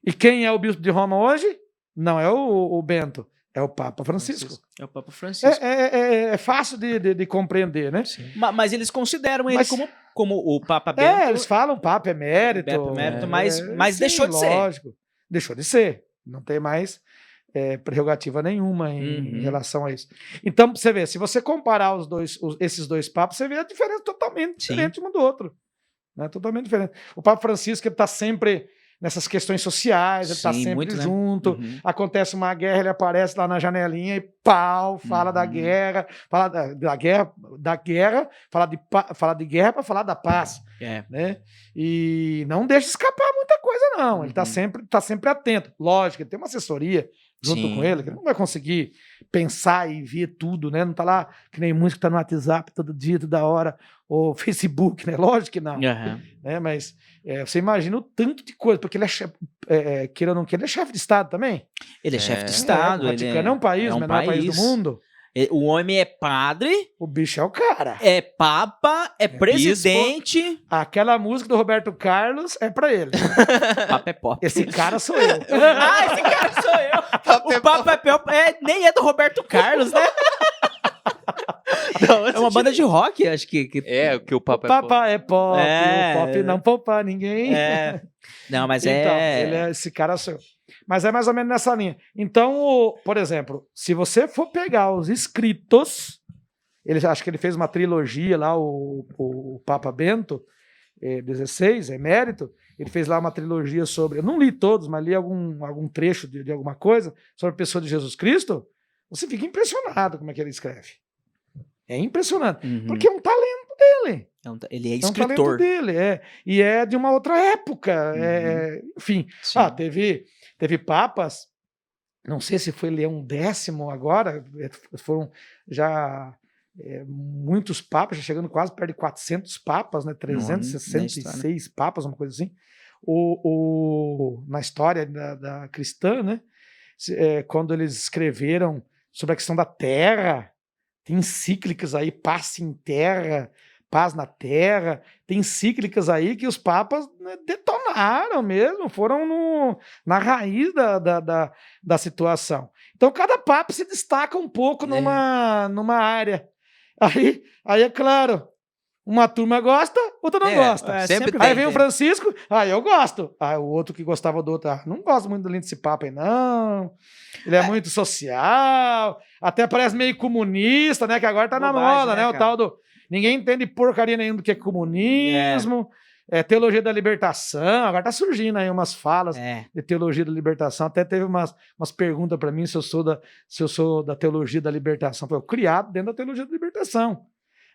E quem é o bispo de Roma hoje? Não é o Bento, é o Papa Francisco. É o Papa Francisco. É fácil de compreender, né? Sim. Mas eles consideram ele Mas- como o Papa Bento. Eles falam Papa emérito. Emérito, mas sim, deixou de ser. Lógico. Deixou de ser. Não tem mais prerrogativa nenhuma em relação a isso. Então, você vê, se você comparar esses 2 papas, você vê a diferença totalmente diferente um do outro. Né? Totalmente diferente. O Papa Francisco está sempre nessas questões sociais, ele está Sim, sempre muito, né? junto. Uhum. Acontece uma guerra, ele aparece lá na janelinha e pau, fala da Uhum. guerra, fala da guerra, fala de guerra para falar da paz, É. né? E não deixa escapar muita coisa, não. Ele tá Uhum. sempre atento. Lógico, ele tem uma assessoria junto Sim. com ele, que ele não vai conseguir pensar e ver tudo, né? Não tá lá que nem músico que tá no WhatsApp todo dia, toda hora, ou Facebook, né? Lógico que não. Aham. Né? Mas você imagina o tanto de coisa, porque ele é chefe, queira ou não queira, ele é chefe de Estado também. Ele é chefe de É, Estado. O Vaticano é um país, o menor país do mundo. O homem é padre, O bicho é o cara. é papa, é presidente. Aquela música do Roberto Carlos é pra ele. Papa é pop. Esse cara sou eu. Ah, esse cara sou eu. O Papa é pop. Nem é do Roberto Carlos, né? Não, É uma banda de rock, acho que... É, o que o O Papa Papa é pop, É. o pop não poupa ninguém. É. Não, mas Então, esse cara sou eu. Mas é mais ou menos nessa linha. Então, por exemplo, se você for pegar os escritos, acho que ele fez uma trilogia lá, o Papa Bento XVI, emérito, ele fez lá uma trilogia sobre, eu não li todos, mas li algum trecho de alguma coisa sobre a pessoa de Jesus Cristo, você fica impressionado como é que ele escreve. É impressionante, Uhum. porque é um talento dele. Ele é É um talento escritor. dele, e é de uma outra época, enfim. Sim. Teve papas, não sei se foi Leão X agora, foram já muitos papas, já chegando quase perto de 400 papas, né? 366 papas, uma coisa assim. Na história da cristã, né? Quando eles escreveram sobre a questão da terra, tem encíclicas aí, paz em terra, paz na terra, tem encíclicas aí que os papas, né, detonaram mesmo, foram na raiz da situação. Então cada papa se destaca um pouco numa área. Aí é claro, uma turma gosta, outra não gosta. sempre Aí tem, vem o tem. Francisco, eu gosto. O outro que gostava do outro, não gosto muito do lindo desse papa aí, não. Ele é muito social, até parece meio comunista, né? Que agora tá na Bobagem, moda, né? O cara? tal do... Ninguém entende porcaria nenhuma do que é comunismo, teologia da libertação. Agora tá surgindo aí umas falas de teologia da libertação. Até teve umas perguntas para mim se eu sou da teologia da libertação. Foi criado dentro da teologia da libertação.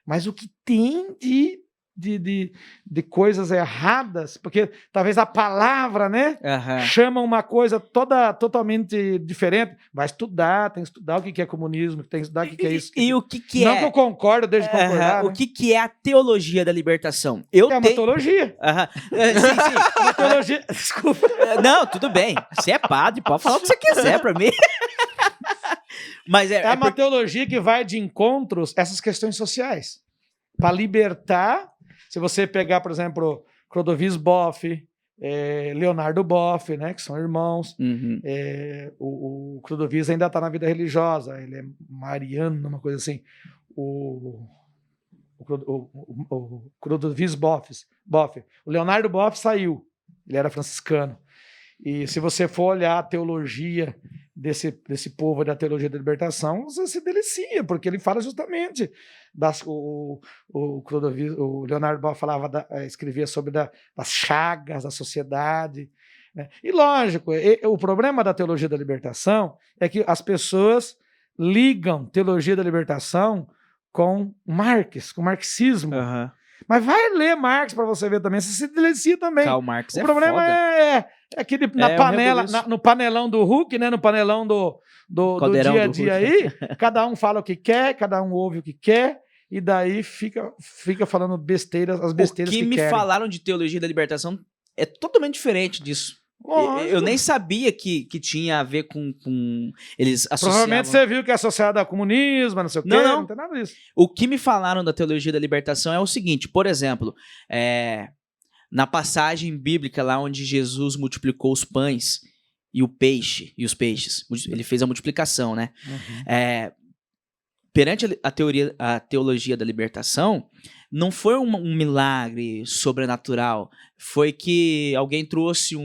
Mas o que tem de coisas erradas, porque talvez a palavra, né, chama uma coisa totalmente diferente. Vai estudar, tem que estudar o que é comunismo, tem que estudar o que é isso. E o que não que eu concordo, deixa de concordar. O que é a teologia da libertação? Uma teologia. Sim. Uma teologia. Desculpa. Não, tudo bem. Você é padre, pode falar o que você quiser pra mim. Mas é uma teologia que vai de encontros a essas questões sociais. Para libertar, se você pegar, por exemplo, Clodovis Boff, Leonardo Boff, né, que são irmãos, o Clodovis ainda está na vida religiosa, ele é mariano, uma coisa assim. O Clodovis Boff. O Leonardo Boff saiu, ele era franciscano. E se você for olhar a teologia desse povo da teologia da libertação, você se delicia, porque ele fala justamente o Leonardo Boff escrevia sobre das chagas da sociedade, né? E lógico, o problema da teologia da libertação é que as pessoas ligam teologia da libertação com Marx, com marxismo. Mas vai ler Marx para você ver também, você se delicia também. Karl Marx o problema foda. é que na panela, no panelão do Hulk, né, no panelão do dia a dia aí, cada um fala o que quer, cada um ouve o que quer, e daí fica falando besteiras, as besteiras que querem. O que me falaram de teologia da libertação é totalmente diferente disso. Eu nem sabia que tinha a ver com eles associavam. Provavelmente você viu que é associado ao comunismo, não sei o quê, não tem nada disso. O que me falaram da teologia da libertação é o seguinte, por exemplo, na passagem bíblica lá onde Jesus multiplicou os pães e os peixes, ele fez a multiplicação, né? Perante a teologia da libertação, não foi um milagre sobrenatural. Foi que alguém trouxe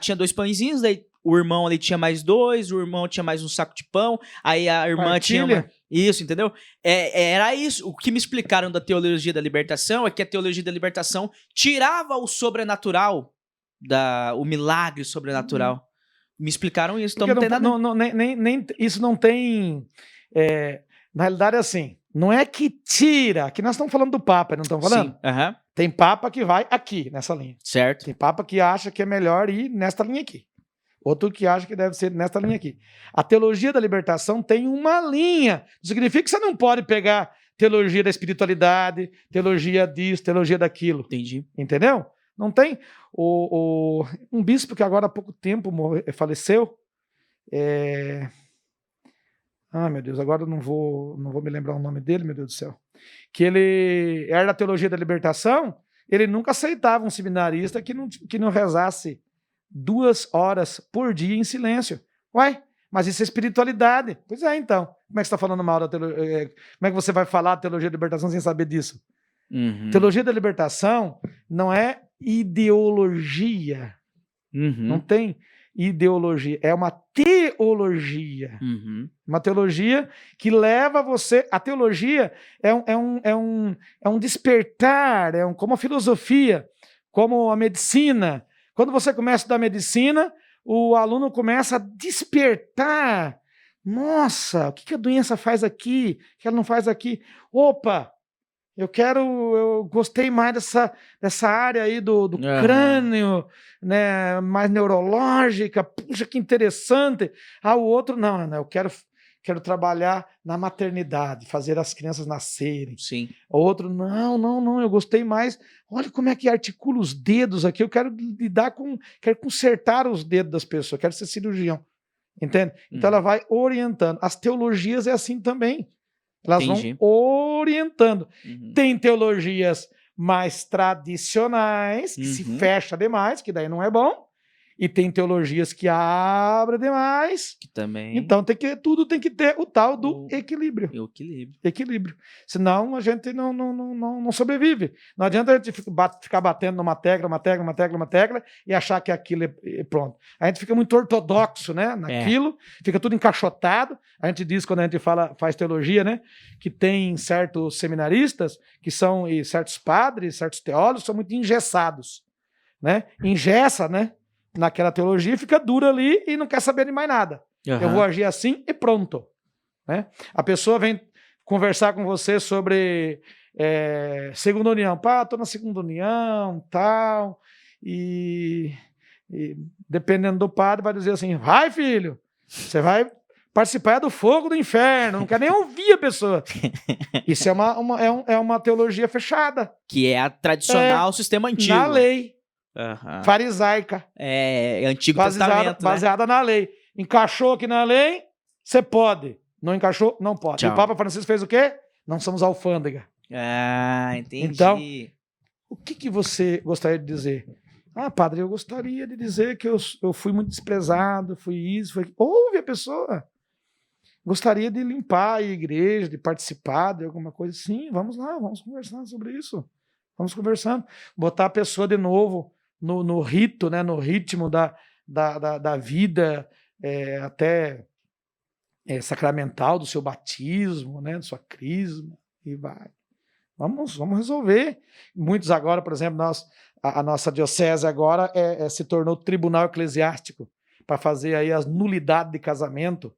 tinha 2 pãezinhos, daí o irmão ali tinha mais 2, o irmão tinha mais um saco de pão, aí a irmã tinha... Isso, entendeu? Era isso. O que me explicaram da teologia da libertação é que a teologia da libertação tirava o sobrenatural o milagre sobrenatural. Me explicaram isso, então Porque não tem nada... isso não tem... na realidade é assim, não é que tira, que nós estamos falando do Papa, não estamos falando? Sim, aham, Tem Papa que vai aqui, nessa linha. certo. Tem Papa que acha que é melhor ir nesta linha aqui. Outro que acha que deve ser nesta linha aqui. A teologia da libertação tem uma linha. Isso significa que você não pode pegar teologia da espiritualidade, teologia disso, teologia daquilo. Entendi. Entendeu? Não tem. Um bispo que agora há pouco tempo faleceu. Ah, meu Deus, agora eu não vou me lembrar o nome dele, meu Deus do céu. Que ele era da teologia da libertação, ele nunca aceitava um seminarista que não rezasse 2 horas por dia em silêncio. Ué, mas isso é espiritualidade. Pois é, então. Como é que você está falando mal da teologia? Como é que você vai falar da teologia da libertação sem saber disso? Uhum. Teologia da libertação não é ideologia. Não Uhum. tem ideologia. É uma teologia. Uhum. Uma teologia que leva você... A teologia é um despertar, como a filosofia, como a medicina. Quando você começa a estudar medicina, o aluno começa a despertar. Nossa, o que a doença faz aqui? O que ela não faz aqui? Opa, eu gostei mais dessa área aí do crânio, né, mais neurológica. Puxa, que interessante. O outro, não, eu quero trabalhar na maternidade, fazer as crianças nascerem. Sim. O outro, não, eu gostei mais. Olha como é que articula os dedos aqui. Eu quero quero consertar os dedos das pessoas, quero ser cirurgião. Entende? Então ela vai orientando. As teologias é assim também. Elas Entendi. vão orientando. Uhum. Tem teologias mais tradicionais, que se fecha demais, que daí não é bom. E tem teologias que abrem demais. Que também... Então tudo tem que ter o tal do equilíbrio. Equilíbrio. Senão a gente não sobrevive. Não adianta a gente ficar batendo numa tecla e achar que aquilo é pronto. A gente fica muito ortodoxo, né, naquilo, fica tudo encaixotado. A gente diz, quando a gente faz teologia, né, que tem certos seminaristas e certos padres, certos teólogos são muito engessados, né? Engessa, né? Naquela teologia, fica dura ali e não quer saber de mais nada. Eu vou agir assim e pronto. Né? A pessoa vem conversar com você sobre segunda união. Estou na segunda união, tal, e dependendo do padre, vai dizer assim, vai filho, você vai participar do fogo do inferno, não quer nem ouvir a pessoa. Isso é uma teologia fechada. Que é a tradicional sistema antigo. Na lei. Farisaica. Antigo Testamento, baseada na lei. Encaixou aqui na lei, você pode. Não encaixou, não pode. Tchau. E o Papa Francisco fez o quê? Não somos alfândega. Entendi. Então, o que você gostaria de dizer? Padre, eu gostaria de dizer que eu fui muito desprezado, fui isso, foi... Ouve a pessoa. Gostaria de limpar a igreja, de participar de alguma coisa. Sim, vamos lá, vamos conversar sobre isso. Vamos conversando. Botar a pessoa de novo no rito, né, no ritmo da vida, até sacramental, do seu batismo, né, da sua crisma, e vai. Vamos resolver. Muitos agora, por exemplo, a nossa diocese agora se tornou tribunal eclesiástico para fazer aí as nulidades de casamento.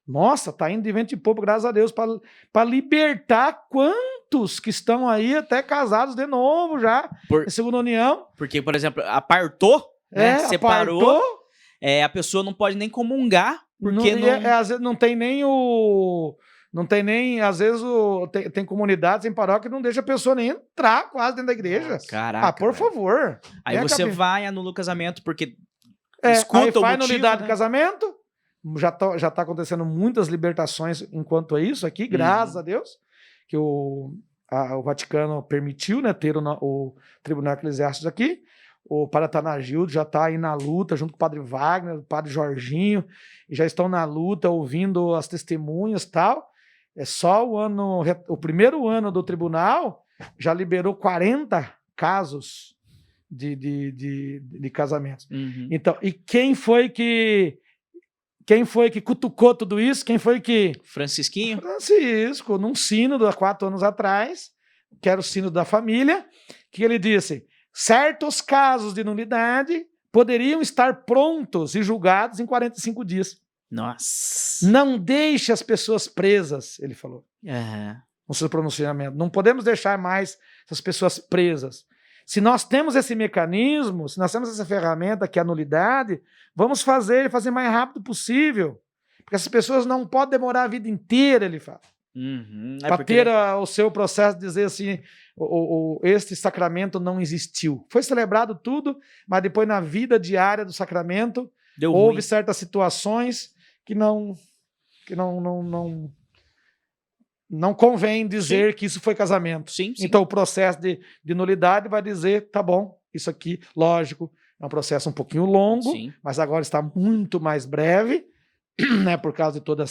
Nossa, tá indo de vento e pouco, graças a Deus, para libertar quantos que estão aí até casados de novo já, em segunda união. Porque, por exemplo, apartou, né? Separou, apartou, a pessoa não pode nem comungar, porque às vezes não tem nem às vezes tem comunidades em paróquia que não deixa a pessoa nem entrar quase dentro da igreja. Caraca, por favor. Aí você vai anula o casamento porque escuta aí faz o motivo, nulidade né? de casamento. Já tá acontecendo muitas libertações enquanto é isso aqui, graças a Deus, que o Vaticano permitiu, né, ter o Tribunal Eclesiástico aqui. O Padre Atanagildo já está aí na luta, junto com o Padre Wagner, o Padre Jorginho, e já estão na luta, ouvindo as testemunhas e tal. É só o primeiro ano do tribunal já liberou 40 casos de casamentos. Então, e quem foi que cutucou tudo isso? Quem foi que... Francisquinho? Francisco, num sínodo há 4 anos atrás, que era o sínodo da família, que ele disse, certos casos de nulidade poderiam estar prontos e julgados em 45 dias. Nossa. Não deixe as pessoas presas, ele falou Aham. no seu pronunciamento. Não podemos deixar mais essas pessoas presas. Se nós temos esse mecanismo, se nós temos essa ferramenta que é a nulidade, vamos fazer mais rápido possível. Porque essas pessoas não podem demorar a vida inteira, ele fala. Uhum. Para ter o seu processo de dizer assim, este sacramento não existiu. Foi celebrado tudo, mas depois na vida diária do sacramento, Deu houve ruim. certas situações que não convém dizer que isso foi casamento. Sim, sim. Então o processo de nulidade vai dizer, tá bom, isso aqui, lógico, é um processo um pouquinho longo, Sim. mas agora está muito mais breve, né, por causa de toda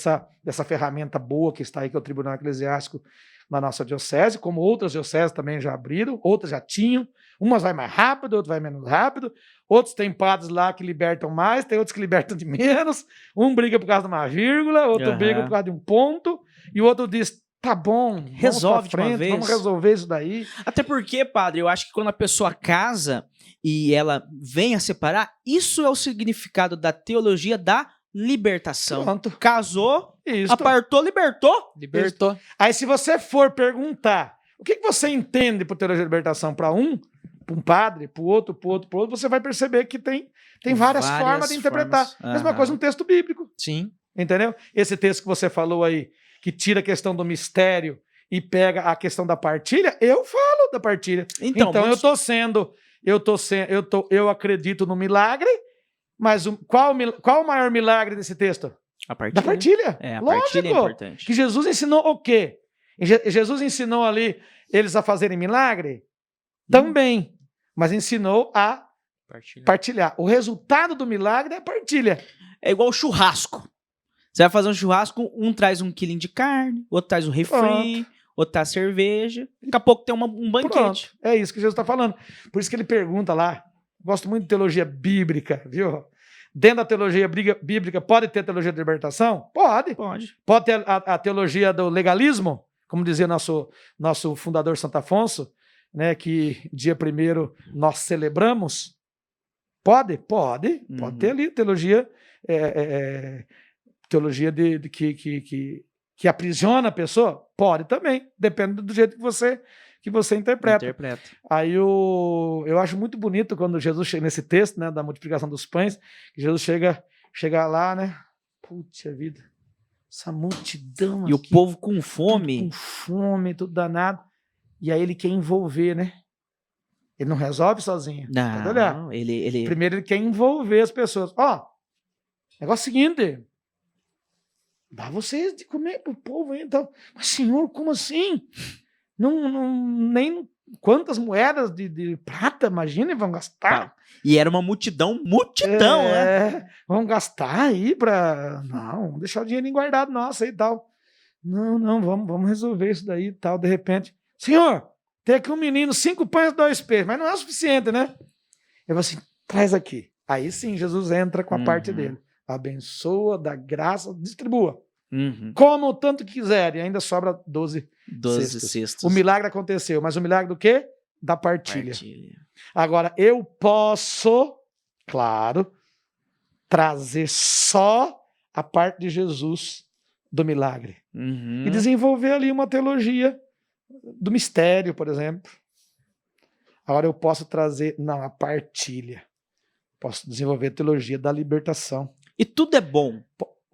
dessa ferramenta boa que está aí, que é o Tribunal Eclesiástico na nossa diocese, como outras dioceses também já abriram, outras já tinham, umas vai mais rápido, outras vai menos rápido, outros tem padres lá que libertam mais, tem outros que libertam de menos, um briga por causa de uma vírgula, outro Aham. briga por causa de um ponto, e o outro diz, tá bom, Resolve vamos de pra uma frente, vez. vamos resolver isso daí. Até porque, padre, eu acho que quando a pessoa casa e ela vem a separar, isso é o significado da teologia da libertação. Pronto. Casou, Isso. apartou, libertou. Libertou. Aí se você for perguntar, o que você entende por teologia da libertação para um padre, para o outro, você vai perceber que tem várias formas de interpretar. formas. Mesma Aham. coisa no texto bíblico, Sim. entendeu? Esse texto que você falou aí, que tira a questão do mistério e pega a questão da partilha, eu falo da partilha. Então muitos- eu acredito no milagre, mas qual o maior milagre desse texto? A partilha. Da partilha. É, a Lógico. partilha é importante. Que Jesus ensinou o quê? Jesus ensinou ali eles a fazerem milagre? Também. Mas ensinou a partilhar. O resultado do milagre é a partilha. É igual churrasco. Você vai fazer um churrasco, um traz 1 quilinho de carne, outro traz o refri, outro traz cerveja. Daqui a pouco tem um banquete. Pronto. É isso que Jesus está falando. Por isso que ele pergunta lá. Gosto muito de teologia bíblica, viu? Dentro da teologia bíblica, pode ter teologia de libertação? Pode. Pode. Pode ter a teologia do legalismo, como dizia nosso fundador Santo Afonso, né, que dia 1º nós celebramos. Pode? Pode. Uhum. Pode ter ali teologia, teologia que aprisiona a pessoa? Pode também. Depende do jeito que você interpreta. Aí eu acho muito bonito quando Jesus chega nesse texto, né, da multiplicação dos pães, que Jesus chega lá, né? Puxa vida, essa multidão E o aqui, povo com tudo fome. com fome, tudo danado. E aí ele quer envolver, né? Ele não resolve sozinho. Pode olhar. Não, ele... Primeiro ele quer envolver as pessoas. Ó, negócio seguinte, dá vocês de comer pro povo aí, então. Mas senhor, como assim? Nem quantas moedas de prata, imagina, vão gastar. E era uma multidão, né? Vão gastar aí pra... Não, vamos deixar o dinheirinho guardado nosso aí e tal. Não, vamos resolver isso daí e tal. De repente, senhor, tem aqui um menino, 5 pães e 2 peixes, mas não é o suficiente, né? Eu vou assim, traz aqui. Aí sim, Jesus entra com a parte dele. Abençoa, dá graça, distribua. Como o tanto que quiser, e ainda sobra 12 cestos. O milagre aconteceu, mas o milagre do quê? Da partilha. Agora, eu posso, claro, trazer só a parte de Jesus do milagre. E desenvolver ali uma teologia do mistério, por exemplo. Agora eu posso trazer, a partilha. Posso desenvolver a teologia da libertação. E tudo é bom.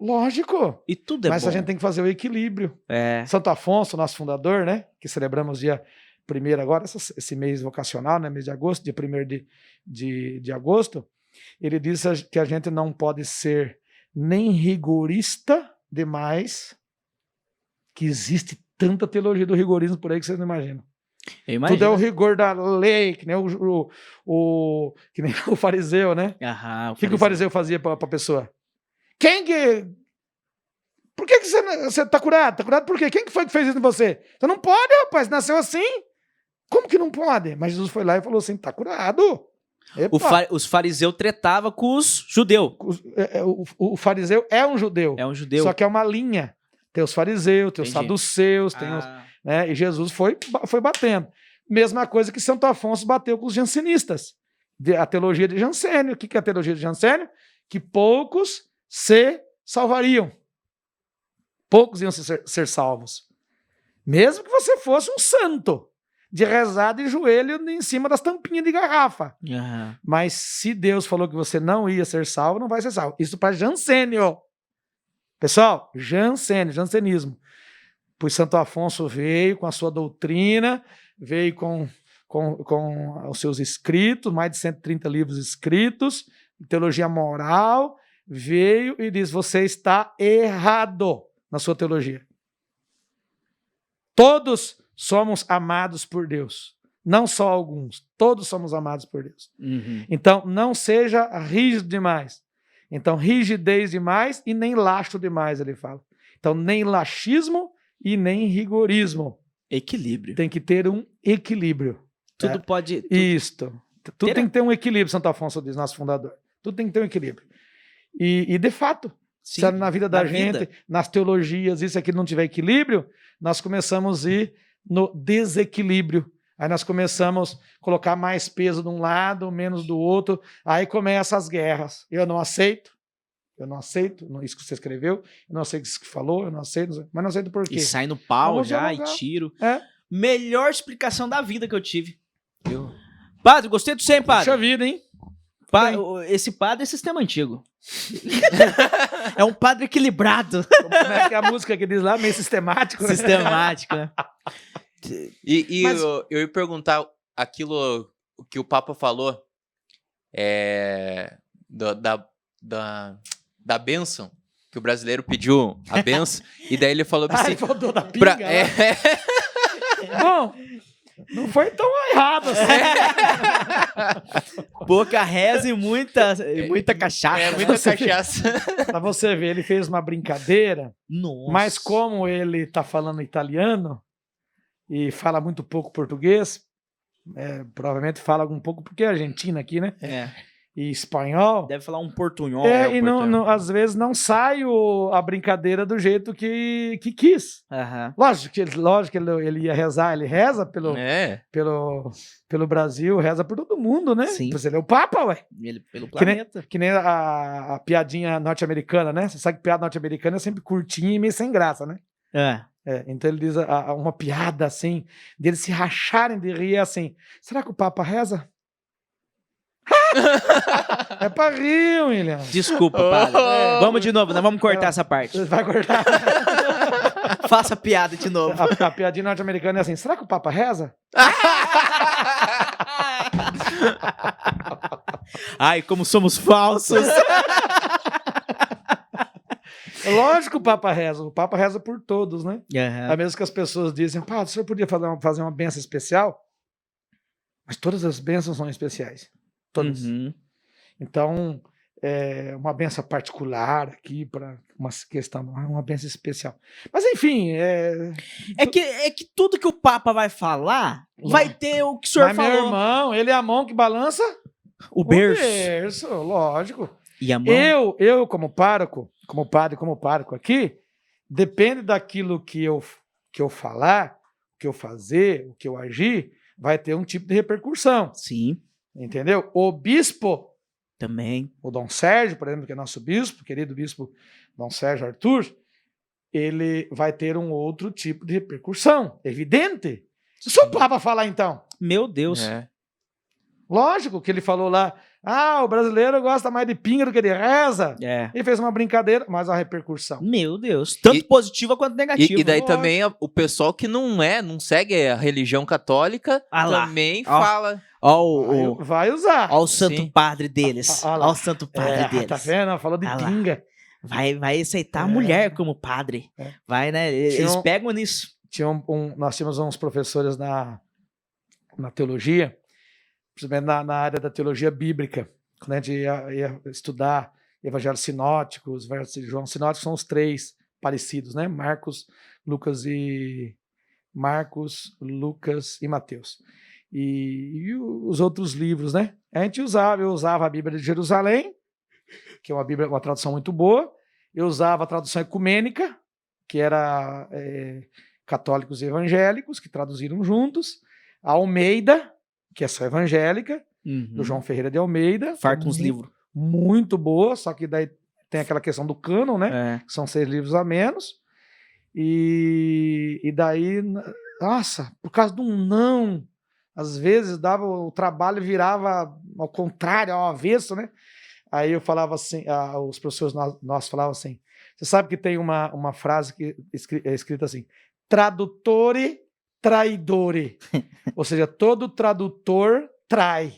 Lógico. E tudo é bom. Mas a gente tem que fazer o equilíbrio. É. Santo Afonso, nosso fundador, né? Que celebramos dia 1º agora, esse mês vocacional, né? Mês de agosto, dia 1º de agosto. Ele diz que a gente não pode ser nem rigorista demais, que existe tanta teologia do rigorismo por aí que vocês não imaginam. Tudo é o rigor da lei, que nem que nem o fariseu, né? Aham, o que o fariseu fazia para a pessoa? Por que você tá curado? Tá curado por quê? Quem que foi que fez isso em você? Você não pode, rapaz, nasceu assim. Como que não pode? Mas Jesus foi lá e falou assim, tá curado. Os fariseus tretavam com os judeus. O fariseu é um judeu. É um judeu. Só que é uma linha. Tem os fariseus, tem os saduceus, tem os... Né? E Jesus foi batendo. Mesma coisa que Santo Afonso bateu com os jansenistas. A teologia de Jansênio. O que é a teologia de Jansênio? Que poucos se salvariam. Poucos iam ser salvos. Mesmo que você fosse um santo, de rezar de joelho em cima das tampinhas de garrafa. Aham. Mas se Deus falou que você não ia ser salvo, não vai ser salvo. Isso para Jansênio. Pessoal, jansenismo. Pois Santo Afonso veio com a sua doutrina, veio com os seus escritos, mais de 130 livros escritos, teologia moral, veio e diz, você está errado na sua teologia. Todos somos amados por Deus. Não só alguns. Todos somos amados por Deus. Uhum. Então, não seja rígido demais. Então, rigidez demais e nem laxo demais, ele fala. Então, nem laxismo e nem rigorismo. Equilíbrio. Tem que ter um equilíbrio. Tudo pode... Isto. Tudo tem que ter um equilíbrio, Santo Afonso diz, nosso fundador. Tudo tem que ter um equilíbrio. E de fato, Sim, se na vida da na gente, vida. nas teologias, isso aqui não tiver equilíbrio, nós começamos a ir no desequilíbrio. Aí nós começamos a colocar mais peso de um lado, menos do outro. Aí começam as guerras. Eu não aceito isso que você escreveu, eu não aceito isso que falou, eu não aceito, mas não aceito por quê? E sai no pau Vamos já, dialogar. e tiro. É. Melhor explicação da vida que eu tive. Padre, gostei do você, padre. Puxa vida, hein? Esse padre é sistema antigo. É um padre equilibrado. Como é que é a música que diz lá? Meio sistemático. Né? Sistemático, né? Mas... Mas- eu ia perguntar aquilo que o Papa falou da bênção, que o brasileiro pediu a bênção, e daí ele falou Ai, assim... faltou da pinga. Bom, não foi tão errado assim. Pouca reza e muita cachaça. muita cachaça. Pra você ver, ele fez uma brincadeira, Nossa. mas como ele tá falando italiano e fala muito pouco português, provavelmente fala um pouco porque é Argentina aqui, né? É, E espanhol. deve falar um portunhol. E às vezes não sai a brincadeira do jeito que quis. Aham. Lógico que ele ia rezar, ele reza pelo Brasil, reza por todo mundo, né? Sim. Pois ele é o Papa, ué. Ele pelo Que nem- planeta. Que nem a piadinha norte-americana, né? Você sabe que piada norte-americana é sempre curtinha e meio sem graça, né? Então ele diz uma piada assim, deles se racharem de rir assim. Será que o Papa reza? É pra rir, William. Desculpa, padre. Vamos de novo, nós vamos cortar essa parte. Vai cortar. Faça a piada de novo. A piadinha norte-americana é assim: será que o Papa reza? Ai, como somos falsos. Lógico que o Papa reza. O Papa reza por todos, né? Aham. É mesmo que as pessoas dizem: pá, o senhor podia fazer uma benção especial? Mas todas as bênçãos são especiais. Todas. Uhum. Então, uma benção particular aqui para uma questão, uma benção especial. Mas enfim, É que tudo que o Papa vai falar vai ter o que o senhor mas falou. meu irmão, ele é a mão que balança O o berço. berço, lógico. E a mão. Eu como pároco, como padre, como pároco aqui, depende daquilo que eu falar, o que eu fazer, o que eu agir, vai ter um tipo de repercussão, Sim, entendeu? O bispo, também. o Dom Sérgio, por exemplo, que é nosso bispo, querido bispo Dom Sérgio Arthur, ele vai ter um outro tipo de repercussão, evidente. Se o Papa falar então, Meu Deus. lógico que ele falou lá, o brasileiro gosta mais de pinga do que de reza. É. Ele fez uma brincadeira, mas a repercussão. Meu Deus. Tanto positiva quanto negativa. E daí lógico. também o pessoal que não segue a religião católica Ah lá. também Ó. fala. Ó Vai usar. o santo Sim. padre deles. Ah, lá. Ó o santo padre deles. Tá vendo? Falou de Ah lá. pinga. Vai aceitar a É. mulher como padre. É. Vai, né? Eles Tinha pegam nisso. Nós tínhamos uns professores na teologia, principalmente na área da teologia bíblica, quando a gente ia estudar evangelhos sinóticos, versos de João. Sinóticos são os três parecidos, né? Marcos, Lucas e Mateus. E os outros livros, né? Eu usava a Bíblia de Jerusalém, que é uma tradução muito boa. Eu usava a tradução ecumênica, que era católicos e evangélicos, que traduziram juntos. A Almeida, que é só evangélica. do João Ferreira de Almeida. Farta uns livros. Muito boa, só que daí tem aquela questão do cânon, né? É. Que são 6 livros a menos. E daí, nossa, por causa de um não, às vezes dava o trabalho virava ao contrário, ao avesso, né? Aí eu falava assim, os professores nós falavam assim, você sabe que tem uma frase que é escrita assim, tradutore traidore, ou seja, todo tradutor trai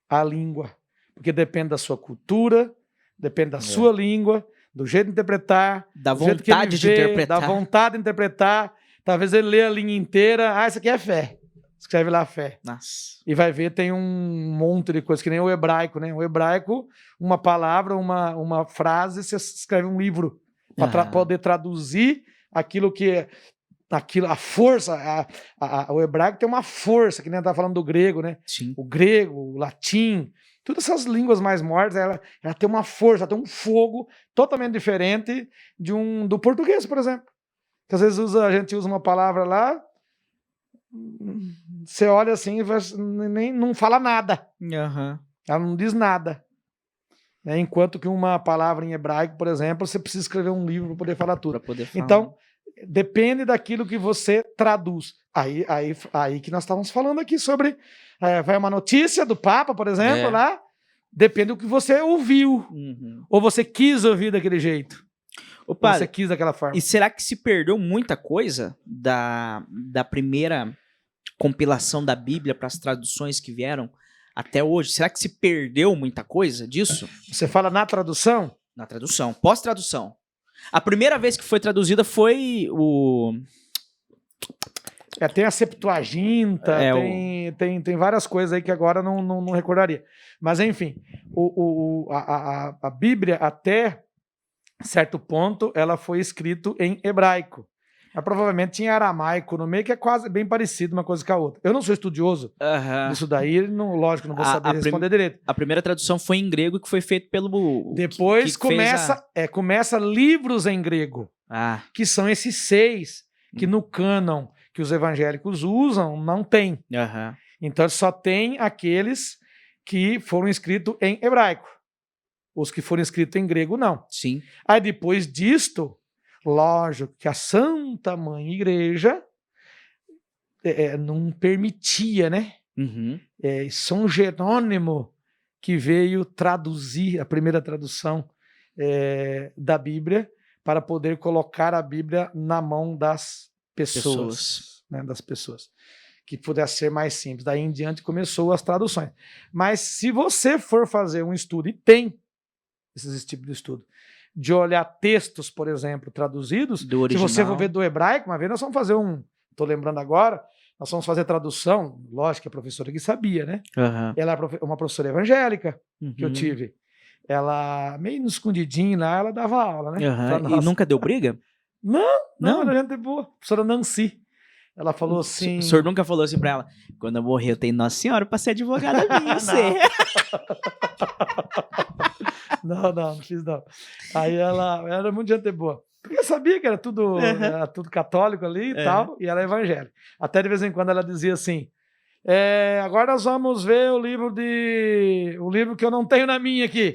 a língua, porque depende da sua cultura, depende da sua língua, do jeito de interpretar, Da do jeito que ele vontade de vê, interpretar. da vontade de interpretar, talvez ele lê a linha inteira, isso aqui é fé, escreve lá fé. Nossa. E vai ver, tem um monte de coisa, que nem o hebraico, né? O hebraico, uma palavra, uma frase, você escreve um livro para poder traduzir aquilo que a força, o hebraico tem uma força, que nem tá falando do grego, né? Sim. O grego, o latim, todas essas línguas mais mortas, ela tem uma força, ela tem um fogo totalmente diferente do português, por exemplo. Que às vezes a gente usa uma palavra lá, você olha assim e nem não fala nada. Uhum. Ela não diz nada. Né? Enquanto que uma palavra em hebraico, por exemplo, você precisa escrever um livro para poder falar tudo. Pra poder falar. Então, depende daquilo que você traduz. Aí que nós estávamos falando aqui sobre... vai uma notícia do Papa, por exemplo, lá. Depende do que você ouviu. Uhum. Ou você quis ouvir daquele jeito. Ô, Ou padre, você quis daquela forma. e será que se perdeu muita coisa da primeira compilação da Bíblia para as traduções que vieram até hoje? Será que se perdeu muita coisa disso? Você fala na tradução? Na tradução, pós-tradução. A primeira vez que foi traduzida foi o... Tem a Septuaginta, tem várias coisas aí que agora não recordaria. Mas, enfim, a Bíblia, até certo ponto, ela foi escrita em hebraico. Mas provavelmente tinha aramaico no meio, que é quase bem parecido uma coisa com a outra. Eu não sou estudioso disso daí, lógico, não vou saber responder direito. A primeira tradução foi em grego, que foi feito pelo... Depois começa livros em grego, que são esses 6 que no cânon que os evangélicos usam, não tem. Então só tem aqueles que foram escritos em hebraico. Os que foram escritos em grego, não. Sim. Aí depois disto, lógico que a Santa Mãe Igreja não permitia, né? Uhum. São Jerônimo que veio traduzir a primeira tradução da Bíblia para poder colocar a Bíblia na mão das pessoas. Né, das pessoas. Que pudesse ser mais simples. Daí em diante começou as traduções. Mas se você for fazer um estudo, e tem esses tipos de estudo, de olhar textos, por exemplo, traduzidos, do original. Se você for ver do hebraico, uma vez nós vamos fazer tô lembrando agora, nós vamos fazer tradução, lógico que a professora que sabia, né? Uhum. Ela é uma professora evangélica que eu tive. Ela, meio no escondidinho lá, ela dava aula, né? E nunca deu briga? Não, era gente boa. Professora Nancy. Ela falou assim... O senhor nunca falou assim pra ela, quando eu morrer eu tenho Nossa Senhora pra ser advogada minha, você. Não fiz não. Aí ela era muito gente boa. Porque eu sabia que era tudo católico ali e tal, e ela é evangélica. Até de vez em quando ela dizia assim, agora nós vamos ver o livro que eu não tenho na minha aqui.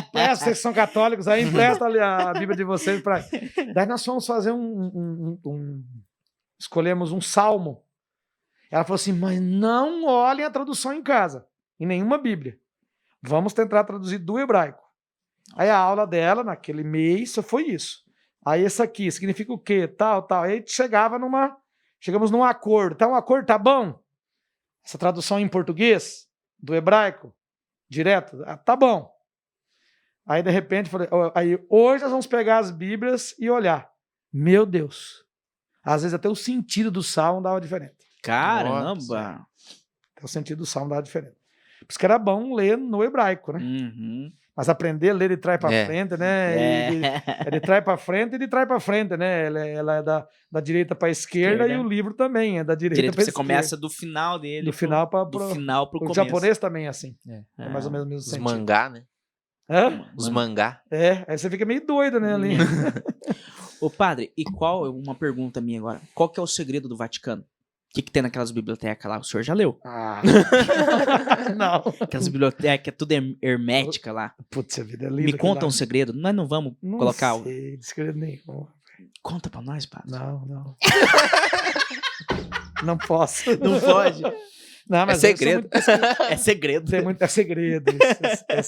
Empresta, vocês são católicos, aí empresta ali a Bíblia de vocês. Daí nós fomos fazer escolhemos um salmo. Ela falou assim, mas não olhem a tradução em casa, em nenhuma Bíblia. Vamos tentar traduzir do hebraico. Aí a aula dela, naquele mês, só foi isso. Aí esse aqui, significa o quê? Tal. Aí chegamos num acordo. Tá um acordo, tá bom? Essa tradução em português, do hebraico, direto, tá bom. Aí, de repente, falei, hoje nós vamos pegar as Bíblias e olhar. Meu Deus. Às vezes até o sentido do salmo dava diferente. Caramba! Até o sentido do salmo dava diferente. Por isso que era bom ler no hebraico, né? Uhum. Mas aprender a ler de trás para frente, né? De trás para frente e de trás para frente, né? Ela é da direita para a esquerda e o livro também é da direita para a esquerda. Você começa do final dele. Do final para o começo. O japonês também é assim. É mais ou menos o mesmo Os sentido. mangá, né? Os mangá. Aí você fica meio doido, né? Ali. Ô padre, uma pergunta minha agora. Qual que é o segredo do Vaticano? que tem naquelas bibliotecas lá? O senhor já leu. Ah, não. Aquelas bibliotecas, tudo hermética lá. Putz, a vida é linda. Me aquilo conta lá. um segredo. Nós não vamos Não colocar o... sei, segredo nenhum. Conta pra nós, padre. Não. Não posso. Não pode. Não, É segredo. É segredo. É segredo. Isso. É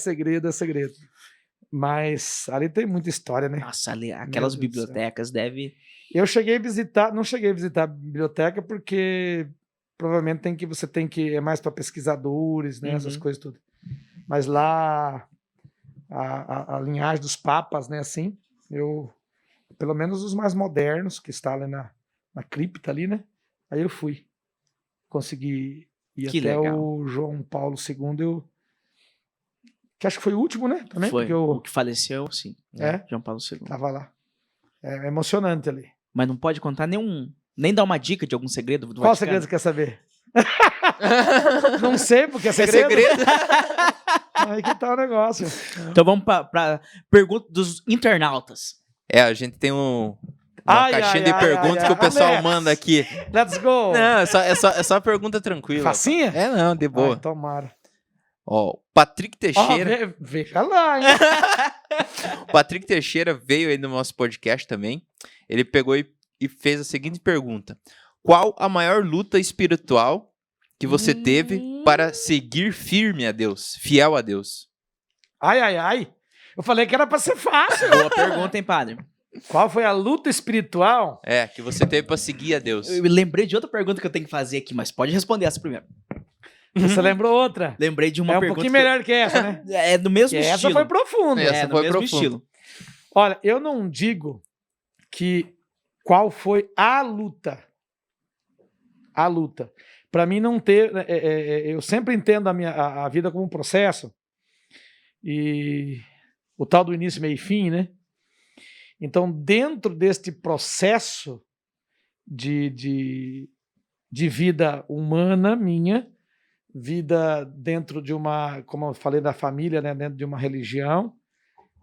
segredo. Mas ali tem muita história, né? Nossa, ali, aquelas Deus do bibliotecas deve... Eu não cheguei a visitar a biblioteca porque provavelmente você tem que, é mais para pesquisadores, né? Essas Uhum. coisas tudo. Mas lá, a linhagem dos papas, né? Assim, pelo menos os mais modernos, que está ali na cripta ali, né? Aí eu fui. Consegui ir Que até legal. o João Paulo II, que acho que foi o último, né? Também, Foi. porque O eu que faleceu, sim. É? João Paulo II. tava lá. É emocionante ali. Mas não pode contar nem dar uma dica de algum segredo do Qual Vaticano? segredo você quer saber? Não sei, porque é É segredo. segredo. Aí que tá o negócio. Então vamos pra pergunta dos internautas. A gente tem uma Ai, caixinha ai, de ai, perguntas ai, que o pessoal Alex. manda aqui. Let's go! Não, é só pergunta tranquila. Facinha? É, não, de boa. Ai, tomara. Ó, o Patrick Ó, Teixeira. veja lá, hein? O Patrick Teixeira veio aí no nosso podcast também. Ele pegou e fez a seguinte pergunta: qual a maior luta espiritual que você teve para seguir firme a Deus, fiel a Deus? Ai. Eu falei que era pra ser fácil. Boa pergunta, hein, padre? Qual foi a luta espiritual? Que você teve para seguir a Deus. Eu lembrei de outra pergunta que eu tenho que fazer aqui, mas pode responder essa primeiro. Você lembrou outra? Lembrei de uma É um pergunta. pouquinho melhor que essa, né? É do mesmo Que essa estilo. foi profunda. Essa no foi mesmo profunda. estilo. Olha, eu não digo que qual foi a luta. A luta. Para mim não ter... eu sempre entendo a vida como um processo. E o tal do início, meio e fim, né? Então, dentro deste processo de vida humana minha, vida dentro de uma, como eu falei da família, né, dentro de uma religião,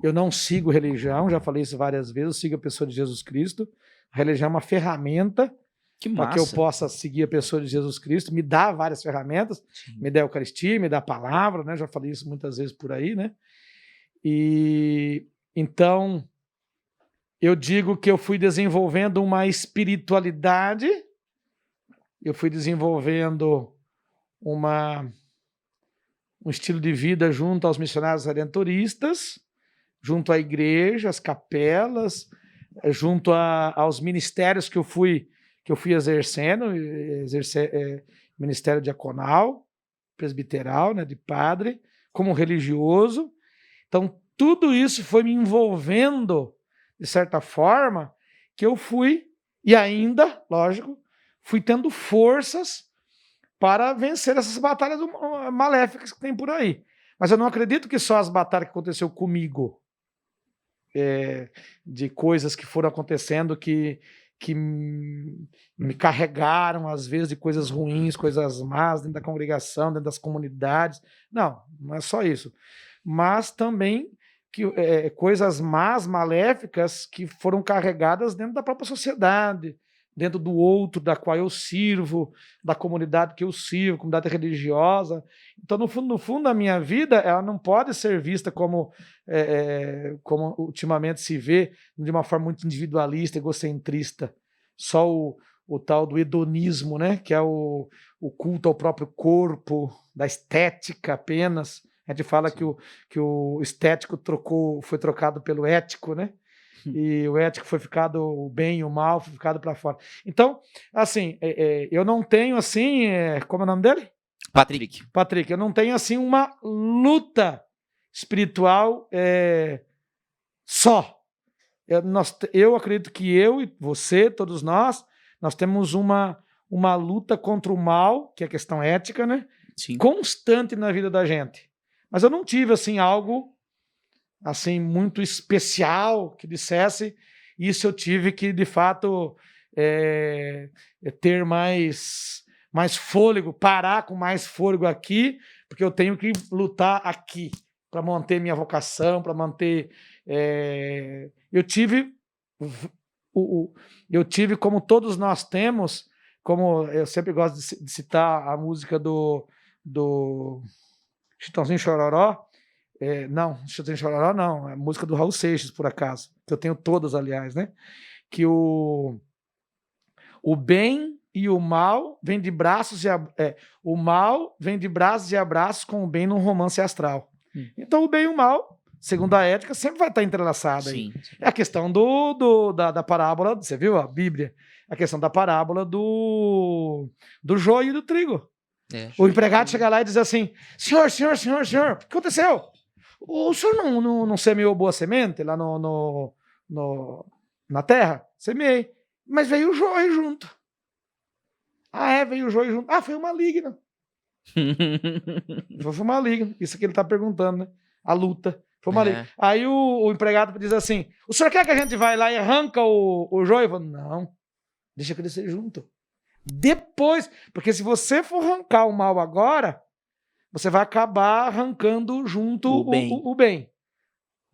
eu não sigo religião, já falei isso várias vezes, eu sigo a pessoa de Jesus Cristo. A religião é uma ferramenta Que para massa. que eu possa seguir a pessoa de Jesus Cristo, me dá várias ferramentas, Sim. me dá a Eucaristia, me dá a palavra, né? Já falei isso muitas vezes por aí, né? E então eu digo que eu fui desenvolvendo uma espiritualidade, eu fui desenvolvendo um estilo de vida junto aos missionários redentoristas, junto à igreja, às capelas, junto aos ministérios que eu fui exercendo, ministério diaconal, presbiteral, né, de padre, como religioso. Então, tudo isso foi me envolvendo, de certa forma, que eu fui, e ainda, lógico, fui tendo forças para vencer essas batalhas maléficas que tem por aí. Mas eu não acredito que só as batalhas que aconteceu comigo, de coisas que foram acontecendo que me carregaram, às vezes, de coisas ruins, coisas más, dentro da congregação, dentro das comunidades. Não é só isso. Mas também coisas más, maléficas, que foram carregadas dentro da própria sociedade, dentro do outro, da qual eu sirvo, da comunidade que eu sirvo, comunidade religiosa. Então, no fundo, a minha vida, ela não pode ser vista como ultimamente se vê, de uma forma muito individualista, egocentrista. Só o tal do hedonismo, né? Que é o culto ao próprio corpo, da estética apenas. A gente fala que o estético foi trocado pelo ético, né? E o ético foi ficado, o bem e o mal foi ficado para fora. Então, assim, eu não tenho assim, como é o nome dele? Patrick, eu não tenho assim uma luta espiritual só. Eu acredito que eu e você, todos nós temos uma luta contra o mal, que é a questão ética, né? Sim. Constante na vida da gente. Mas eu não tive assim algo assim muito especial que dissesse isso. Eu tive que de fato ter mais fôlego, parar com mais fôlego aqui, porque eu tenho que lutar aqui para manter minha vocação, para manter. Eu tive como todos nós temos como eu sempre gosto de citar a música do Chitãozinho Chororó, não, Chitãozinho Chororó não, é a música do Raul Seixas, por acaso, que eu tenho todas, aliás, né? Que o bem e o mal vem de braços o mal vem de braços e abraços com o bem num romance astral. Então o bem e o mal, segundo a ética, sempre vai estar entrelaçado aí. Sim. É a questão da parábola, você viu a Bíblia? A questão da parábola do joio e do trigo. O empregado chega lá e diz assim, senhor, o que aconteceu? O senhor não semeou boa semente lá na terra? Semeei. Mas veio o joio junto. Veio o joio junto. Foi o maligno. Foi o maligno. Isso que ele está perguntando, né? A luta. Foi o maligno. Aí o empregado diz assim, o senhor quer que a gente vai lá e arranca o joio? Eu falo, não, deixa crescer junto. Depois, porque se você for arrancar o mal agora, você vai acabar arrancando junto o bem.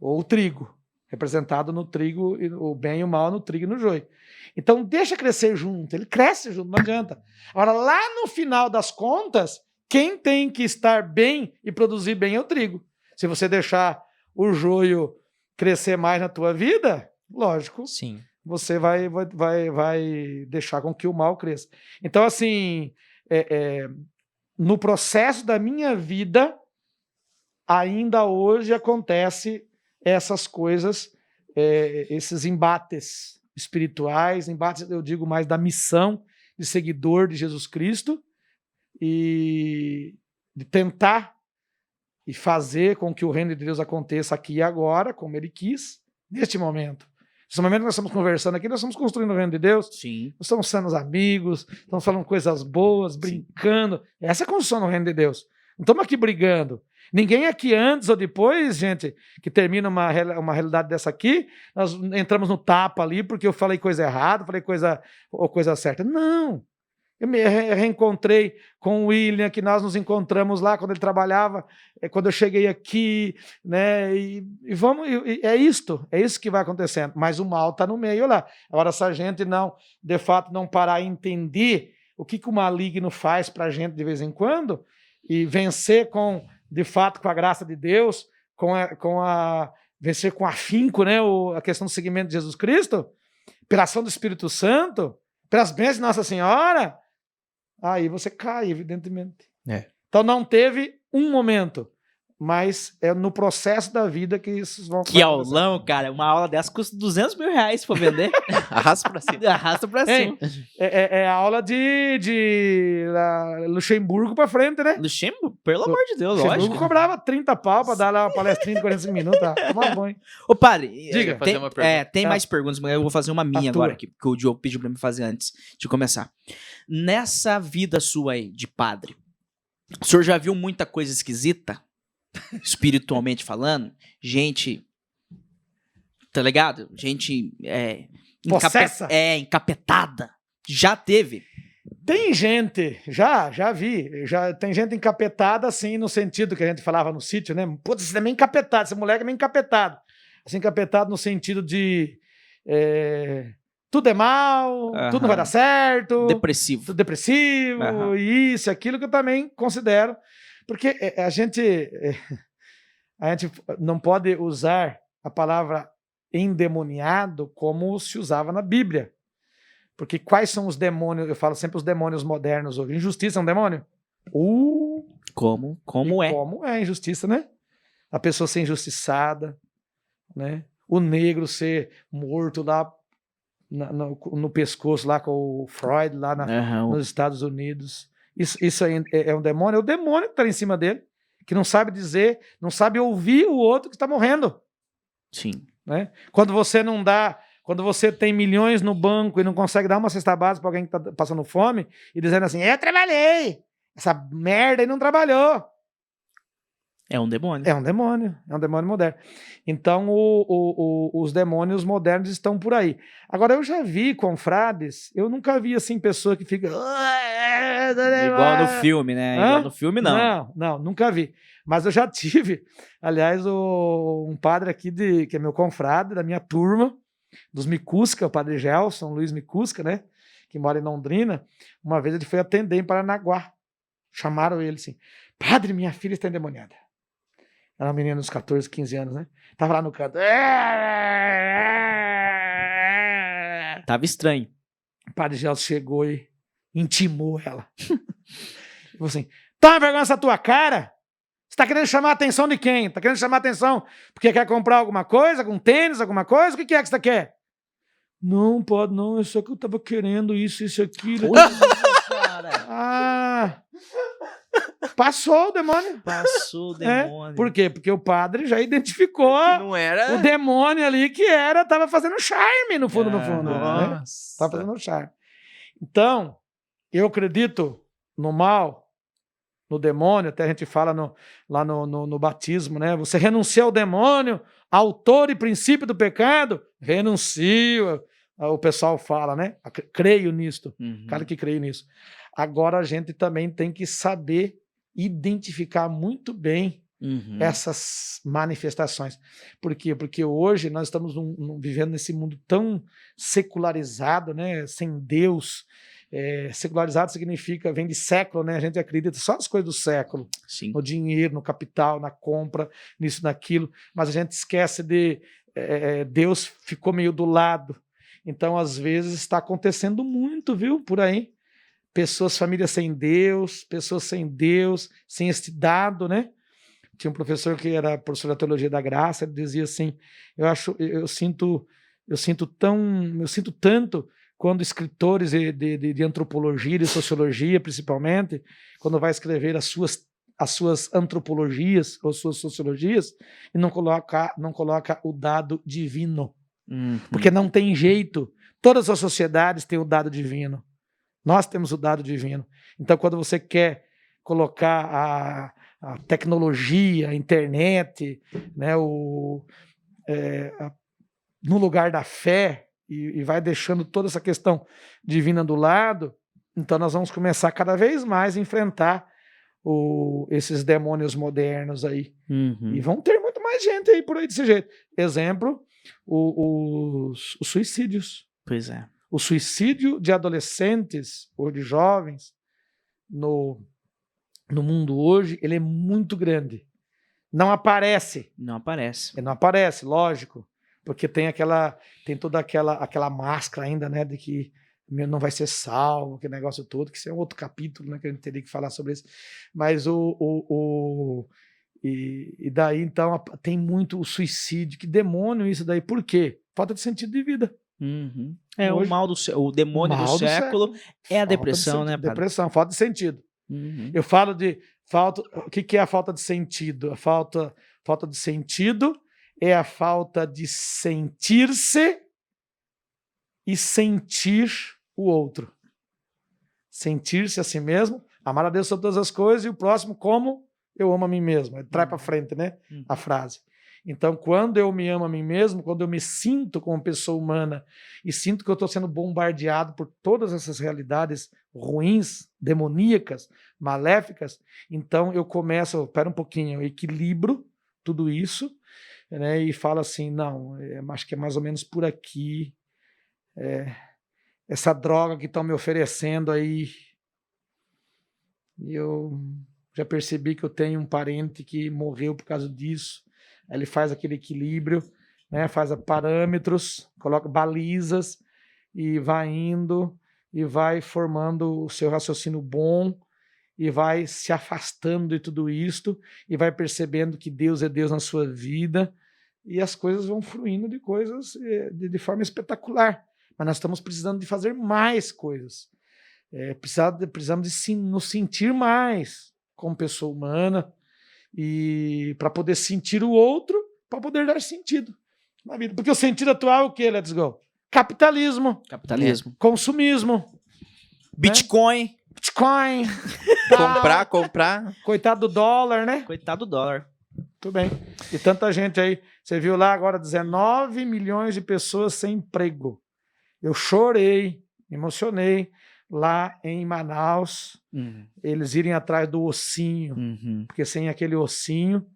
Ou o trigo. Representado no trigo, o bem e o mal no trigo e no joio. Então deixa crescer junto, ele cresce junto, não adianta. Agora, lá no final das contas, quem tem que estar bem e produzir bem é o trigo. Se você deixar o joio crescer mais na tua vida, lógico, Sim. você vai deixar com que o mal cresça. Então, assim, no processo da minha vida, ainda hoje acontece essas coisas, esses embates espirituais, embates, eu digo mais da missão de seguidor de Jesus Cristo e de tentar e fazer com que o reino de Deus aconteça aqui e agora, como ele quis, neste momento. Nesse momento que nós estamos conversando aqui, nós estamos construindo o reino de Deus. Sim. Nós estamos sendo amigos, estamos falando coisas boas, brincando. Sim. Essa é a construção do reino de Deus. Não estamos aqui brigando. Ninguém aqui antes ou depois, gente, que termina uma realidade dessa aqui, nós entramos no tapa ali porque eu falei coisa errada, falei coisa certa. Não. Eu me reencontrei com o William, que nós nos encontramos lá quando ele trabalhava, quando eu cheguei aqui, né? E é isso que vai acontecendo. Mas o mal está no meio lá. Agora, se a gente não, de fato, não parar e entender o que o maligno faz para a gente de vez em quando, e vencer de fato, com a graça de Deus, vencer com afinco, né? A questão do seguimento de Jesus Cristo, pela ação do Espírito Santo, pelas bênçãos de Nossa Senhora, aí você cai, evidentemente. Então não teve um momento, mas é no processo da vida que isso vão acontecer. Que aulão, cara. Uma aula dessa custa R$200 mil se for vender. Arrasta pra cima. Arrasta pra cima. É aula de Luxemburgo pra frente, né? Luxemburgo? Pelo amor de Deus, Luxemburgo lógico. cobrava 30 pau pra dar lá uma palestrinha de 45 minutos. Toma banho. Ô, padre, Diga. Fazer uma pergunta. tem mais perguntas, mas eu vou fazer uma minha agora, que o Diogo pediu pra me fazer antes de começar. Nessa vida sua aí, de padre, o senhor já viu muita coisa esquisita? Espiritualmente falando? Gente, tá ligado? Gente possessa? Encapetada. Já teve? Tem gente, já vi, tem gente encapetada assim, no sentido que a gente falava no sítio, né? Putz, você é meio encapetado, esse moleque é meio encapetado. Assim, encapetado no sentido de tudo é mal, tudo não vai dar certo. Depressivo. Tudo depressivo, isso, aquilo que eu também considero. Porque a gente não pode usar a palavra endemoniado como se usava na Bíblia. Porque quais são os demônios? Eu falo sempre os demônios modernos hoje. Injustiça é um demônio? Como é? Como é a injustiça, né? A pessoa ser injustiçada, né? O negro ser morto lá no pescoço, lá com o Freud, lá nos Estados Unidos. Isso aí é um demônio? É o demônio que está em cima dele, que não sabe dizer, não sabe ouvir o outro que está morrendo. Sim. Né? Quando você tem milhões no banco e não consegue dar uma cesta básica para alguém que está passando fome e dizendo assim, eu trabalhei, essa merda aí não trabalhou. É um demônio. É um demônio moderno. Então, os demônios modernos estão por aí. Agora, eu já vi confrades, eu nunca vi, assim, pessoa que fica... Igual no filme, né? Igual no filme, não. Não, nunca vi. Mas eu já tive, aliás, um padre aqui, que é meu confrade, da minha turma, dos Micusca, o padre Gelson, Luiz Micusca, né? que mora em Londrina, uma vez ele foi atender em Paranaguá. Chamaram ele assim, padre, minha filha está endemoniada. Era uma menina dos 14, 15 anos, né? Tava lá no canto. Tava estranho. O padre Gelson chegou e intimou ela. Falou assim, toma vergonha nessa tua cara. Você tá querendo chamar a atenção de quem? Tá querendo chamar a atenção porque quer comprar alguma coisa, algum tênis, alguma coisa? O que é que você quer? Não, pode não, é só que eu tava querendo isso, aquilo. Cara. Ah, passou o demônio. Passou o demônio. Por quê? Porque o padre já identificou Não era... o demônio ali que tava fazendo charme no fundo, né? Nossa. Tava fazendo charme. Então, eu acredito no mal, no demônio, até a gente fala lá no batismo, né? Você renuncia ao demônio, autor e princípio do pecado, renuncia, o pessoal fala, né? Creio nisto, cara que creio nisso. Agora a gente também tem que saber identificar muito bem essas manifestações. Por quê? Porque hoje nós estamos vivendo nesse mundo tão secularizado, né? Sem Deus. Secularizado significa, vem de século, né? A gente acredita só nas coisas do século. Sim. No dinheiro, no capital, na compra, nisso, naquilo. Mas a gente esquece de Deus ficou meio do lado. Então, às vezes, está acontecendo muito, viu? Por aí. Pessoas, famílias sem Deus, sem esse dado, né? Tinha um professor que era professor da Teologia da Graça, ele dizia assim, eu sinto tanto quando escritores de antropologia, de sociologia, principalmente, quando vai escrever as suas antropologias ou suas sociologias, e não coloca o dado divino. Porque não tem jeito. Todas as sociedades têm o dado divino. Nós temos o dado divino. Então, quando você quer colocar a tecnologia, a internet, né, no lugar da fé, e vai deixando toda essa questão divina do lado, então nós vamos começar cada vez mais a enfrentar esses demônios modernos aí. E vão ter muito mais gente aí por aí desse jeito. Exemplo, os suicídios. Pois é. O suicídio de adolescentes ou de jovens no mundo hoje, ele é muito grande. Não aparece. Não aparece. Ele não aparece, lógico. Porque tem toda aquela máscara ainda, né, de que não vai ser salvo, aquele negócio todo, que isso é um outro capítulo, né, que a gente teria que falar sobre isso. Mas e daí, então, tem muito o suicídio. Que demônio isso daí? Por quê? Falta de sentido de vida. Hoje, o demônio do século é a depressão, né, padre? Depressão, falta de sentido. Eu falo de falta. O que é a falta de sentido? A falta de sentido é a falta de sentir-se e sentir o outro. Sentir-se a si mesmo, amar a Deus sobre todas as coisas e o próximo como eu amo a mim mesmo. Traz para frente, né? A frase. Então, quando eu me amo a mim mesmo, quando eu me sinto como pessoa humana e sinto que eu estou sendo bombardeado por todas essas realidades ruins, demoníacas, maléficas, então eu começo, espera um pouquinho, eu equilibro tudo isso, né, e falo assim, não, acho que é mais ou menos por aqui, essa droga que estão me oferecendo aí, e eu já percebi que eu tenho um parente que morreu por causa disso. Ele faz aquele equilíbrio, né, faz parâmetros, coloca balizas e vai indo e vai formando o seu raciocínio bom e vai se afastando de tudo isto e vai percebendo que Deus é Deus na sua vida e as coisas vão fluindo de coisas de forma espetacular. Mas nós estamos precisando de fazer mais coisas. Precisamos de nos sentir mais como pessoa humana, e para poder sentir o outro, para poder dar sentido na vida. Porque o sentido atual é o quê, Let's Go? Capitalismo. Consumismo. Bitcoin. Né? Bitcoin. Comprar. Coitado do dólar, né? Coitado do dólar. Tudo bem. E tanta gente aí. Você viu lá agora 19 milhões de pessoas sem emprego. Eu chorei, me emocionei. Lá em Manaus, eles irem atrás do ossinho, porque sem aquele ossinho,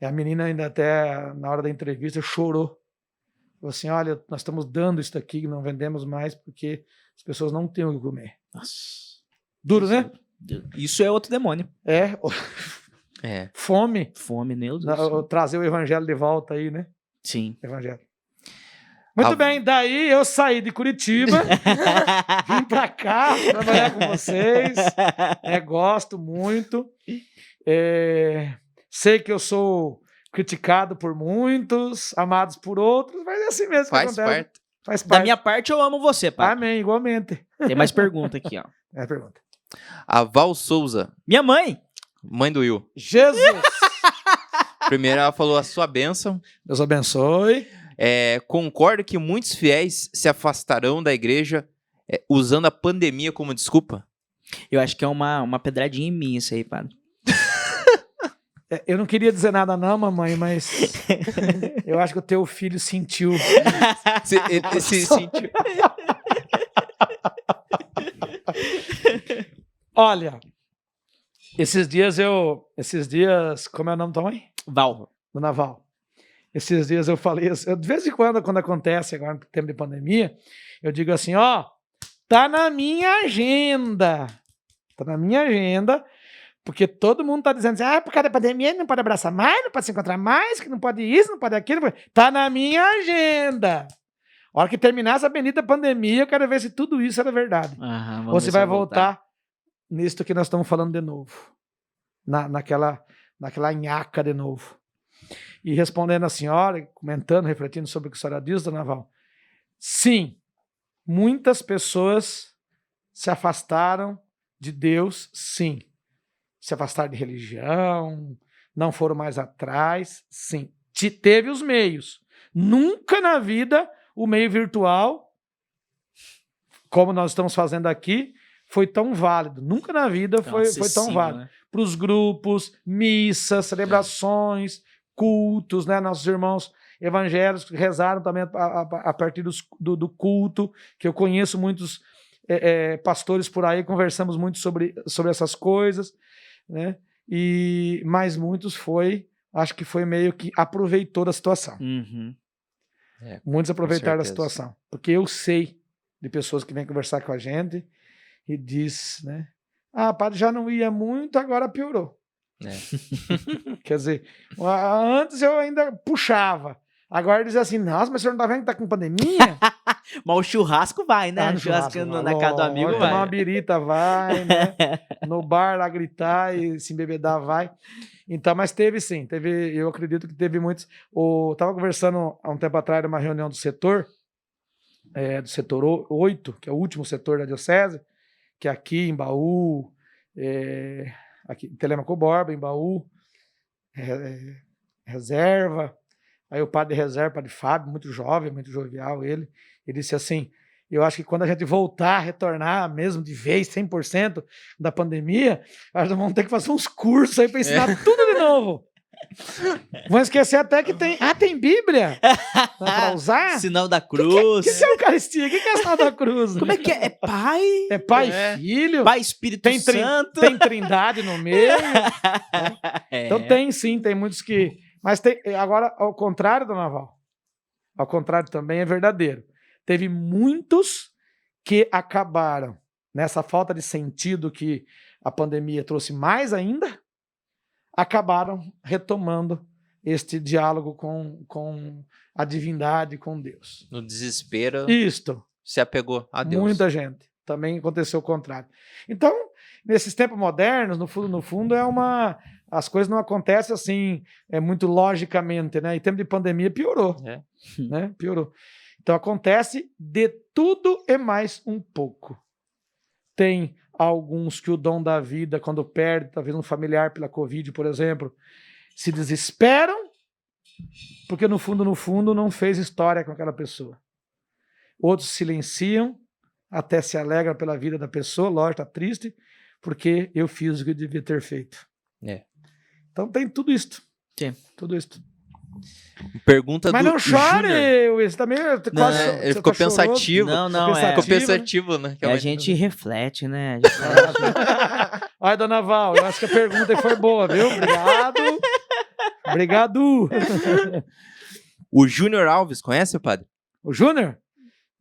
a menina ainda até na hora da entrevista chorou. Falou assim, olha, nós estamos dando isso aqui, não vendemos mais, porque as pessoas não têm o que comer. Nossa. Duro, né? Isso é outro demônio. É. Fome. Fome, meu Deus. Trazer o evangelho de volta aí, né? Sim. Evangelho. Muito bem, daí eu saí de Curitiba, vim pra cá trabalhar com vocês, gosto muito, sei que eu sou criticado por muitos, amados por outros, mas é assim mesmo que Faz acontece. parte. Faz Da parte. minha parte, eu amo você, pai. Amém, igualmente. Tem mais pergunta aqui, ó. É a pergunta. A Val Souza, Minha mãe. mãe do Will. Jesus, Primeiro ela falou a sua bênção. Deus abençoe. Concorda que muitos fiéis se afastarão da igreja usando a pandemia como desculpa? Eu acho que é uma pedradinha em mim isso aí, padre. Eu não queria dizer nada não, mamãe, mas eu acho que o teu filho sentiu. Ele se sentiu. Olha, esses dias, como é o nome da mãe? Val. Dona Val. Esses dias eu falei, de vez em quando acontece agora no tempo de pandemia, eu digo assim, tá na minha agenda. Tá na minha agenda, porque todo mundo tá dizendo assim, por causa da pandemia não pode abraçar mais, não pode se encontrar mais, que não pode isso, não pode aquilo. Tá na minha agenda. A hora que terminar essa bendita pandemia, eu quero ver se tudo isso era verdade. Aham, Ou você vai voltar nisto que nós estamos falando de novo. Naquela nhaca de novo. E respondendo a senhora, comentando, refletindo sobre o que a senhora diz, dona Val, sim, muitas pessoas se afastaram de Deus, sim. Se afastaram de religião, não foram mais atrás, sim. Teve os meios. Nunca na vida o meio virtual, como nós estamos fazendo aqui, foi tão válido. Nunca na vida foi tão válido. Né? Para os grupos, missas, celebrações, cultos, né? Nossos irmãos evangélicos rezaram também a partir do culto, que eu conheço muitos pastores por aí, conversamos muito sobre essas coisas, né? Mas muitos acho que foi meio que aproveitou da situação. Uhum. Muitos aproveitaram da situação, porque eu sei de pessoas que vêm conversar com a gente e diz, né? Padre, já não ia muito, agora piorou. Quer dizer, antes eu ainda puxava. Agora diz assim, nossa, mas o senhor não tá vendo que tá com pandemia? Mas o churrasco vai, né? No churrasco na casa do amigo vai. Tomar uma birita vai, né? No bar lá gritar e se embebedar vai. Então, mas teve sim, eu acredito que teve muitos. Tava conversando há um tempo atrás numa reunião do setor 8, que é o último setor da diocese, que é aqui em Baú, aqui em Telêmaco Borba, em Baú, reserva. Aí o padre de reserva, padre Fábio, muito jovem, muito jovial ele disse assim, eu acho que quando a gente retornar mesmo de vez, 100% da pandemia, nós vamos ter que fazer uns cursos aí para ensinar tudo de novo. Vão esquecer até que tem Bíblia para usar. Sinal da cruz. O que é Eucaristia? O que é sinal da cruz? Como é que é? É Pai? É Pai e Filho? Pai Espírito Santo? Tem Trindade no meio. Né? Então tem sim, tem muitos que... Mas agora, ao contrário, dona Val, ao contrário também é verdadeiro. Teve muitos que acabaram, nessa falta de sentido que a pandemia trouxe mais ainda, acabaram retomando este diálogo com a divindade, com Deus. No desespero, Isto. se apegou a Deus. Muita gente. Também aconteceu o contrário. Então, nesses tempos modernos, no fundo, as coisas não acontecem assim, muito logicamente, né? Em tempo de pandemia piorou, né? Piorou. Então acontece de tudo e mais um pouco. Tem alguns que o dom da vida, quando perde, talvez um familiar pela Covid, por exemplo, se desesperam, porque no fundo não fez história com aquela pessoa. Outros silenciam, até se alegram pela vida da pessoa, lógico, está triste, porque eu fiz o que eu devia ter feito. Então tem tudo isto. Sim. Tudo isto. Pergunta Mas do não chore, Júnior. Wilson. Também Ele ficou pensativo. Ficou pensativo, né? A gente reflete, né? Olha, dona Val, eu acho que a pergunta foi boa, viu? Obrigado. O Júnior Alves, conhece o padre? O Júnior?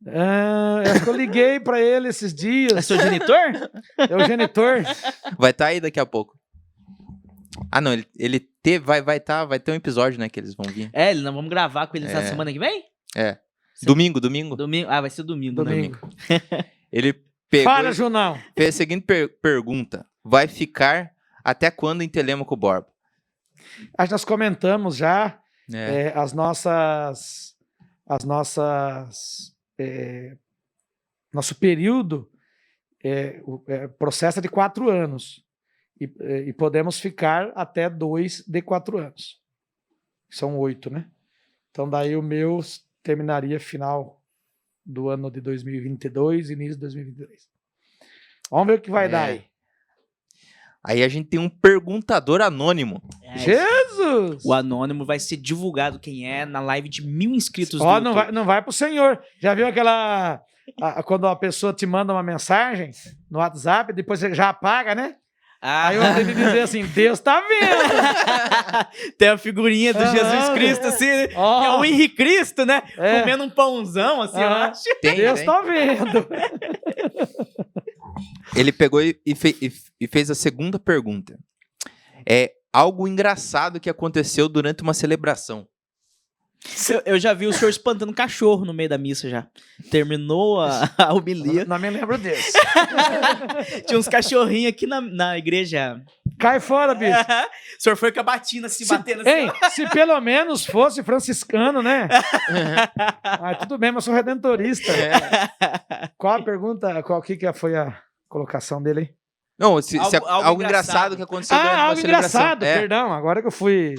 Eu acho que eu liguei pra ele esses É dias. seu genitor? É o genitor. Vai estar aí daqui a pouco. Ah, não, vai ter um episódio, né, que eles vão vir. Nós vamos gravar com eles na semana que vem? É. Domingo. Domingo. Ah, vai ser domingo. Domingo. Ele pegou Fala, e Junão. fez a seguinte pergunta. Vai ficar até quando em Telêmaco Borba? Acho que nós comentamos já É. as nossas nosso período processo é de 4 anos e podemos ficar até 2 de 4 anos. São 8, né? Então daí o meu terminaria final do ano de 2022, início de 2023. Vamos ver o que vai dar aí. Aí a gente tem um perguntador anônimo. Jesus! O anônimo vai ser divulgado quem é na live de 1000 inscritos do Ó, YouTube. não vai pro senhor. Já viu aquela... quando a pessoa te manda uma mensagem no WhatsApp, depois você já apaga, né? Ah. Aí eu tenho que dizer assim, Deus tá vendo. Tem a figurinha do Jesus Cristo, assim, Ó. é o Henrique Cristo, né? É. Comendo um pãozão, assim, eu acho. Deus tá vendo. Ele pegou e fez a segunda pergunta. É algo engraçado que aconteceu durante uma celebração. Eu já vi o senhor espantando cachorro no meio da missa já. Terminou a homilia. Não me lembro desse. Tinha uns cachorrinhos aqui na igreja. Cai fora, bicho. O senhor foi com a batina se batendo assim. Ei, se pelo menos fosse franciscano, né? Tudo bem, mas eu sou redentorista. Qual a pergunta? Que foi a colocação dele aí? Não, Algo engraçado que aconteceu durante uma Algo celebração. engraçado, perdão. Agora que eu fui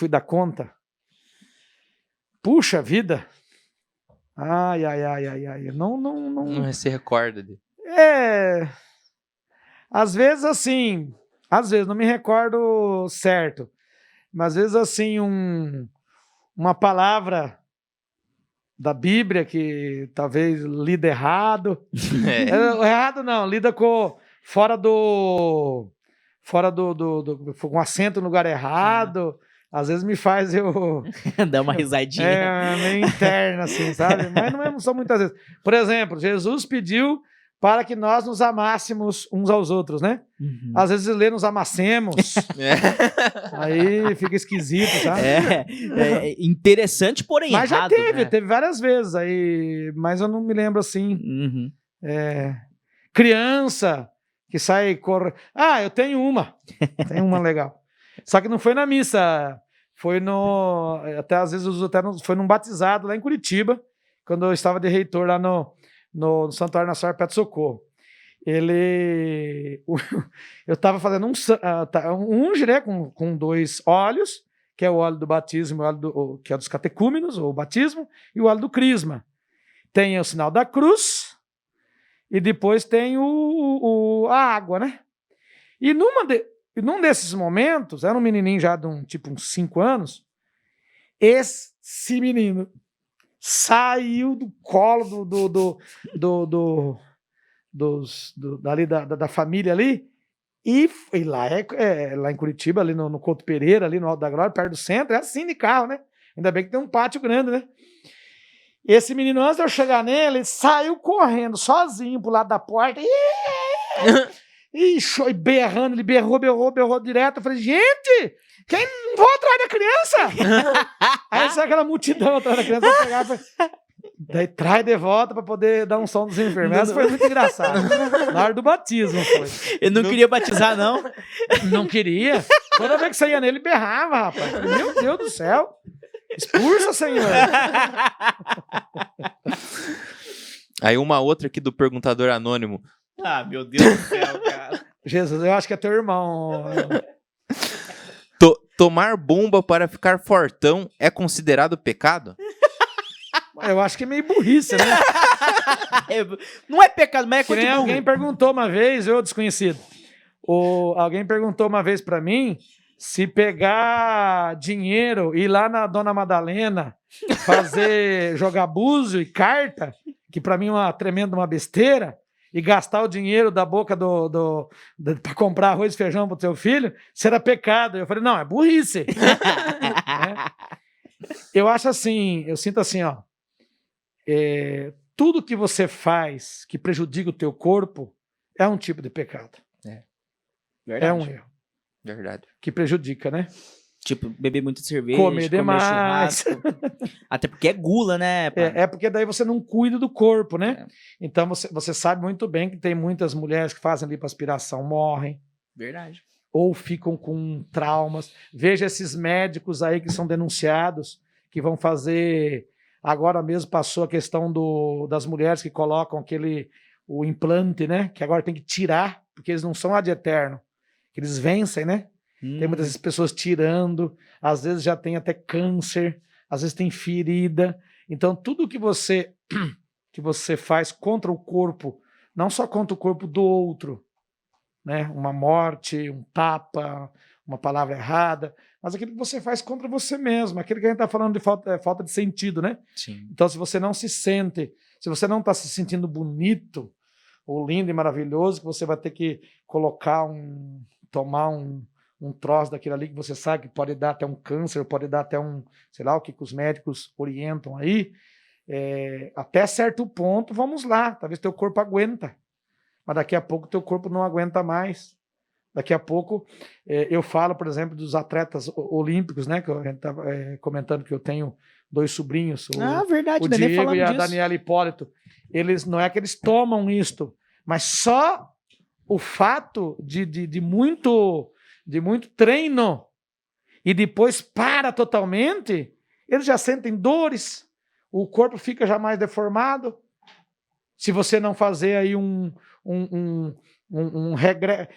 dar conta. Puxa vida. Ai. Não se recorda dele. Às vezes assim, não me recordo certo, mas às vezes assim, uma palavra da Bíblia que talvez lida errado. Errado não, lida fora do com acento no lugar errado. Às vezes me faz eu... Dá uma risadinha. meio interna, assim, sabe? Mas não são muitas vezes. Por exemplo, Jesus pediu para que nós nos amássemos uns aos outros, né? Uhum. Às vezes ele nos amassemos. Aí fica esquisito, sabe? É interessante, porém mas errado. já teve, né? teve várias vezes aí, mas eu não me lembro assim. Uhum. Criança que sai correndo. Eu tenho uma. Tem uma legal. Só que não foi na missa, foi até às vezes foi num batizado lá em Curitiba, quando eu estava de reitor lá no Santuário Nossa Senhora Perpétua Socorro. Eu estava fazendo um unge, né, com 2 óleos, que é o óleo do batismo, que é dos catecúmenos, ou batismo, e o óleo do crisma. Tem o sinal da cruz, e depois tem a água, né? E num desses momentos, era um menininho já de uns 5 anos, esse menino saiu do colo dali da família ali, e lá lá em Curitiba, ali no Couto Pereira, ali no Alto da Glória, perto do centro, é assim de carro, né? Ainda bem que tem um pátio grande, né? Esse menino, antes de eu chegar nele, saiu correndo sozinho pro lado da porta, e berrando, ele berrou direto. Eu falei, gente, quem não vou atrás da criança? Aí saiu aquela multidão atrás da criança, eu pegava, daí traz de volta pra poder dar um som dos enfermeiros. Foi muito engraçado. Na hora do batismo foi. Ele não queria batizar, não? Não queria. Toda vez que saía nele, ele berrava, rapaz. Meu Deus do céu. Expulsa, Senhor. Aí uma outra aqui do perguntador anônimo. Meu Deus do céu, cara. Jesus, eu acho que é teu irmão. Tomar bomba para ficar fortão é considerado pecado? Eu acho que é meio burrice, né? Não é pecado, mas é Que coisa nem de burro. alguém perguntou uma vez, eu desconhecido. Alguém perguntou uma vez pra mim se pegar dinheiro e ir lá na Dona Madalena jogar búzio e carta, que pra mim é uma tremenda uma besteira, e gastar o dinheiro da boca pra comprar arroz e feijão pro teu filho, será pecado. Eu falei, não, é burrice. Eu acho assim, eu sinto assim, ó, tudo que você faz que prejudica o teu corpo é um tipo de pecado. Verdade. É um erro Verdade. que prejudica, né? Tipo, beber muita cerveja, Comer demais. churrasco. Até porque é gula, né? Pai? É porque daí você não cuida do corpo, né? É. Então você sabe muito bem que tem muitas mulheres que fazem lipoaspiração, morrem, Verdade. ou ficam com traumas. Veja esses médicos aí que são denunciados, que vão fazer. Agora mesmo passou a questão das mulheres que colocam o implante, né? Que agora tem que tirar, porque eles não são ad eterno, que eles vencem, né? Tem muitas pessoas tirando, às vezes já tem até câncer, às vezes tem ferida. Então, tudo que você faz contra o corpo, não só contra o corpo do outro, né? Uma morte, um tapa, uma palavra errada, mas aquilo que você faz contra você mesmo, aquilo que a gente está falando de falta de sentido, né? Sim. Então, se você não se sente, se você não está se sentindo bonito, ou lindo e maravilhoso, que você vai ter que tomar um troço daquilo ali que você sabe que pode dar até um câncer, pode dar até sei lá, o que os médicos orientam aí, até certo ponto, vamos lá, talvez teu corpo aguenta, mas daqui a pouco teu corpo não aguenta mais. Daqui a pouco, eu falo, por exemplo, dos atletas olímpicos, né, que a gente estava comentando que eu tenho 2 sobrinhos, Verdade, o nem Diego falando e a disso. Daniela Hipólito. Não é que eles tomam isto, mas só o fato de muito treino e depois para totalmente, eles já sentem dores, o corpo fica já mais deformado. Se você não fazer aí um regresso,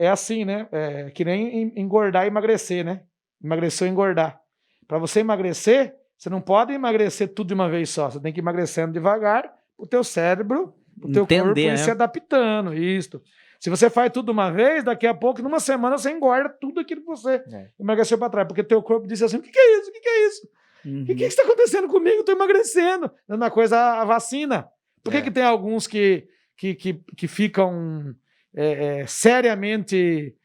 é assim, né? Que nem engordar e emagrecer, né? Emagrecer ou engordar. Para você emagrecer, você não pode emagrecer tudo de uma vez só. Você tem que ir emagrecendo devagar, o teu cérebro, o teu corpo ir se adaptando. Isso. Se você faz tudo de uma vez, daqui a pouco, numa semana, você engorda tudo aquilo que você emagreceu para trás. Porque teu corpo diz assim: o que é isso? O que é isso? O que está acontecendo comigo? Eu estou emagrecendo. Mesma coisa a vacina. Por que tem alguns que ficam seriamente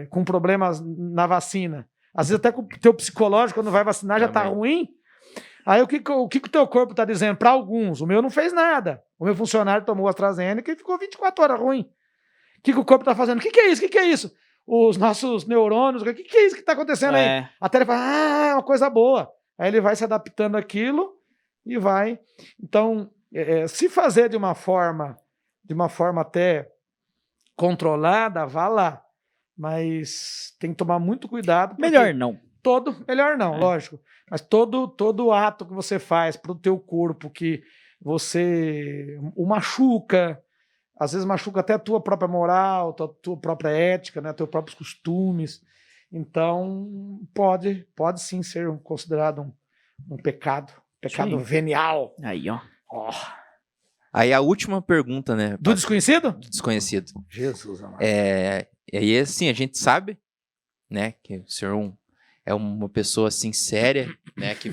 com problemas na vacina? Às vezes até com o teu psicológico, quando vai vacinar, já está ruim. Aí o que o teu corpo está dizendo? Para alguns, o meu não fez nada. O meu funcionário tomou AstraZeneca e ficou 24 horas ruim. O que o corpo está fazendo? O que é isso? O que é isso? Os nossos neurônios, o que é isso que está acontecendo aí? Até ele fala, é uma coisa boa. Aí ele vai se adaptando àquilo e vai. Então, se fazer de uma forma até controlada, vá lá. Mas tem que tomar muito cuidado. Melhor não. Melhor não, lógico. Mas todo ato que você faz para o teu corpo, que você o machuca, às vezes machuca até a tua própria moral, tua própria ética, né, teus próprios costumes. Então, pode sim ser considerado um pecado venial. Aí, ó. Aí a última pergunta, né? Do desconhecido? Do desconhecido. Jesus amado. E aí, assim, a gente sabe, né, que o senhor é uma pessoa, assim, séria, né, que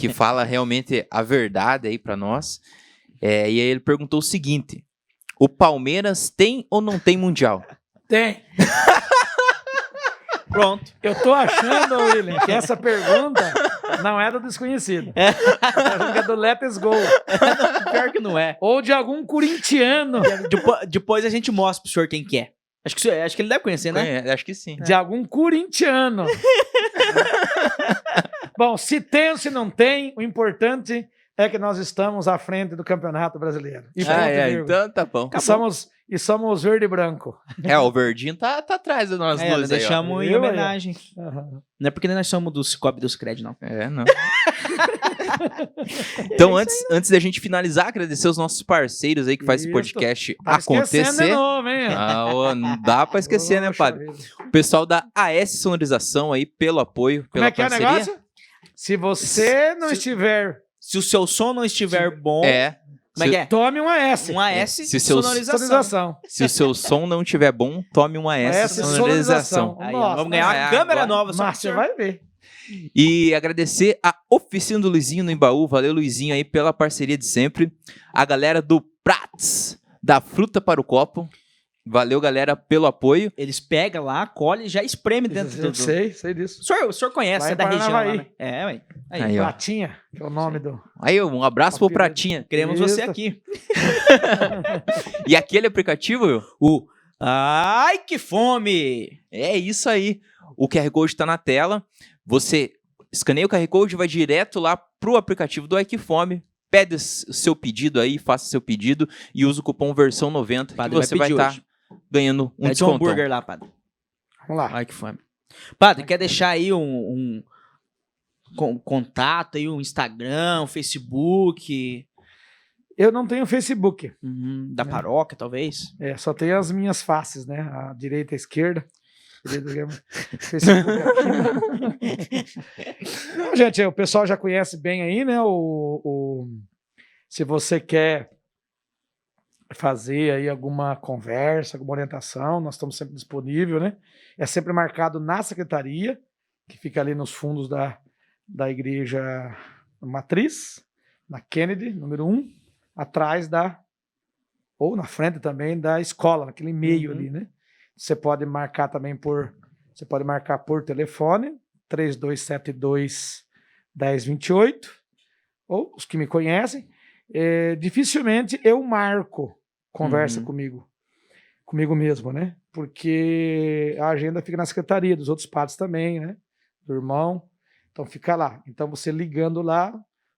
fala realmente a verdade aí pra nós. E aí ele perguntou o seguinte: o Palmeiras tem ou não tem Mundial? Tem. Pronto. Eu tô achando, William, que essa pergunta não é do desconhecido. É do Let's Go. Pior que não é. Ou de algum corintiano. Depois a gente mostra pro senhor quem que é. Acho que ele deve conhecer, né? Acho que sim. De algum corintiano. Bom, se tem ou se não tem, o importante é que nós estamos à frente do Campeonato Brasileiro. Então tá bom. E somos verde e branco. O verdinho tá atrás das nossas luzes aí, deixamos em homenagem. Não é porque nós somos do Cicobi dos Cred, não. Não. Então, antes da gente finalizar, agradecer os nossos parceiros aí que faz esse podcast acontecer. De novo, hein? Não dá pra esquecer, né, padre? O pessoal da AS Sonorização aí, pelo apoio, pela parceria. Como é que é o negócio? Se você não estiver... Se o seu som não estiver bom... Como é que é? Tome um AS. Um AS sonorização. Se o seu som não estiver bom, tome um AS sonorização. Aí, vamos ganhar uma câmera nova. Mas você vai ver. E agradecer a Oficina do Luizinho no Embaú. Valeu, Luizinho, aí pela parceria de sempre. A galera do Prats, da Fruta para o Copo. Valeu, galera, pelo apoio. Eles pegam lá, colhem e já espreme dentro Eu do... sei disso. O senhor conhece, Lá é em da região lá, Paranavaí. né? É, ué. Aí, ó. Pratinha, que é o nome do... Aí, um abraço pro Apelido. Pratinha. Queremos Isso. você aqui. E aquele aplicativo, Will? O Ai, que fome! É isso aí. O QR Code tá na tela. Você escaneia o QR Code, vai direto lá pro aplicativo do Ai Que Fome, pede o seu pedido aí, faça seu pedido e usa o cupom versão 90 Padre, que você vai vai pedir estar hoje. ganhando um Pede um descontão. hambúrguer lá, padre. Vamos lá. Ai, que fome. Padre, quer deixar aí um contato aí, um Instagram, um Facebook, Eu não tenho Facebook. da paróquia, talvez? Só tenho as minhas faces, né? A direita e a esquerda. Facebook aqui. Não, gente, o pessoal já conhece bem aí, né? Se você quer fazer aí alguma conversa, alguma orientação, nós estamos sempre disponíveis, né? É sempre marcado na secretaria, que fica ali nos fundos da igreja matriz, na Kennedy, número 1, atrás ou na frente também da escola, naquele meio ali, né? Você pode marcar também por telefone, 3272-1028, ou os que me conhecem, dificilmente eu marco conversa comigo mesmo, né? Porque a agenda fica na secretaria, dos outros padres também, né? Do irmão, então fica lá. Então você ligando lá,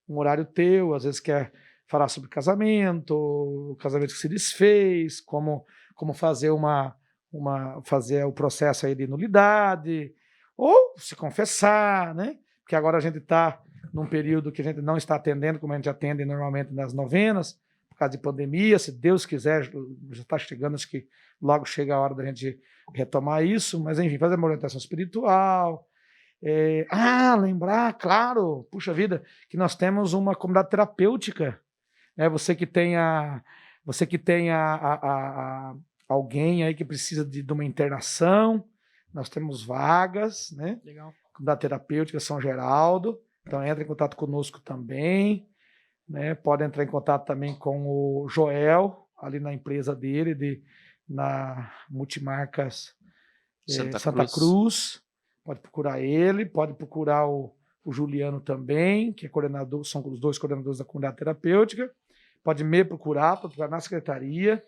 um horário teu, às vezes quer falar sobre casamento, o casamento que se desfez, como fazer fazer o processo aí de nulidade, ou se confessar, né? Porque agora a gente está num período que a gente não está atendendo como a gente atende normalmente nas novenas, por causa de pandemia, se Deus quiser, já está chegando, acho que logo chega a hora da gente retomar isso, mas enfim, fazer uma orientação espiritual. Lembrar, claro, puxa vida, que nós temos uma comunidade terapêutica, né? Você que tem alguém aí que precisa de uma internação, nós temos vagas, né? Legal. Comunidade terapêutica São Geraldo, então entra em contato conosco também, né? Pode entrar em contato também com o Joel, ali na empresa dele, na Multimarcas Santa Cruz. Pode procurar ele, pode procurar o Juliano também, que é coordenador, são os dois coordenadores da comunidade terapêutica. Pode me procurar na secretaria.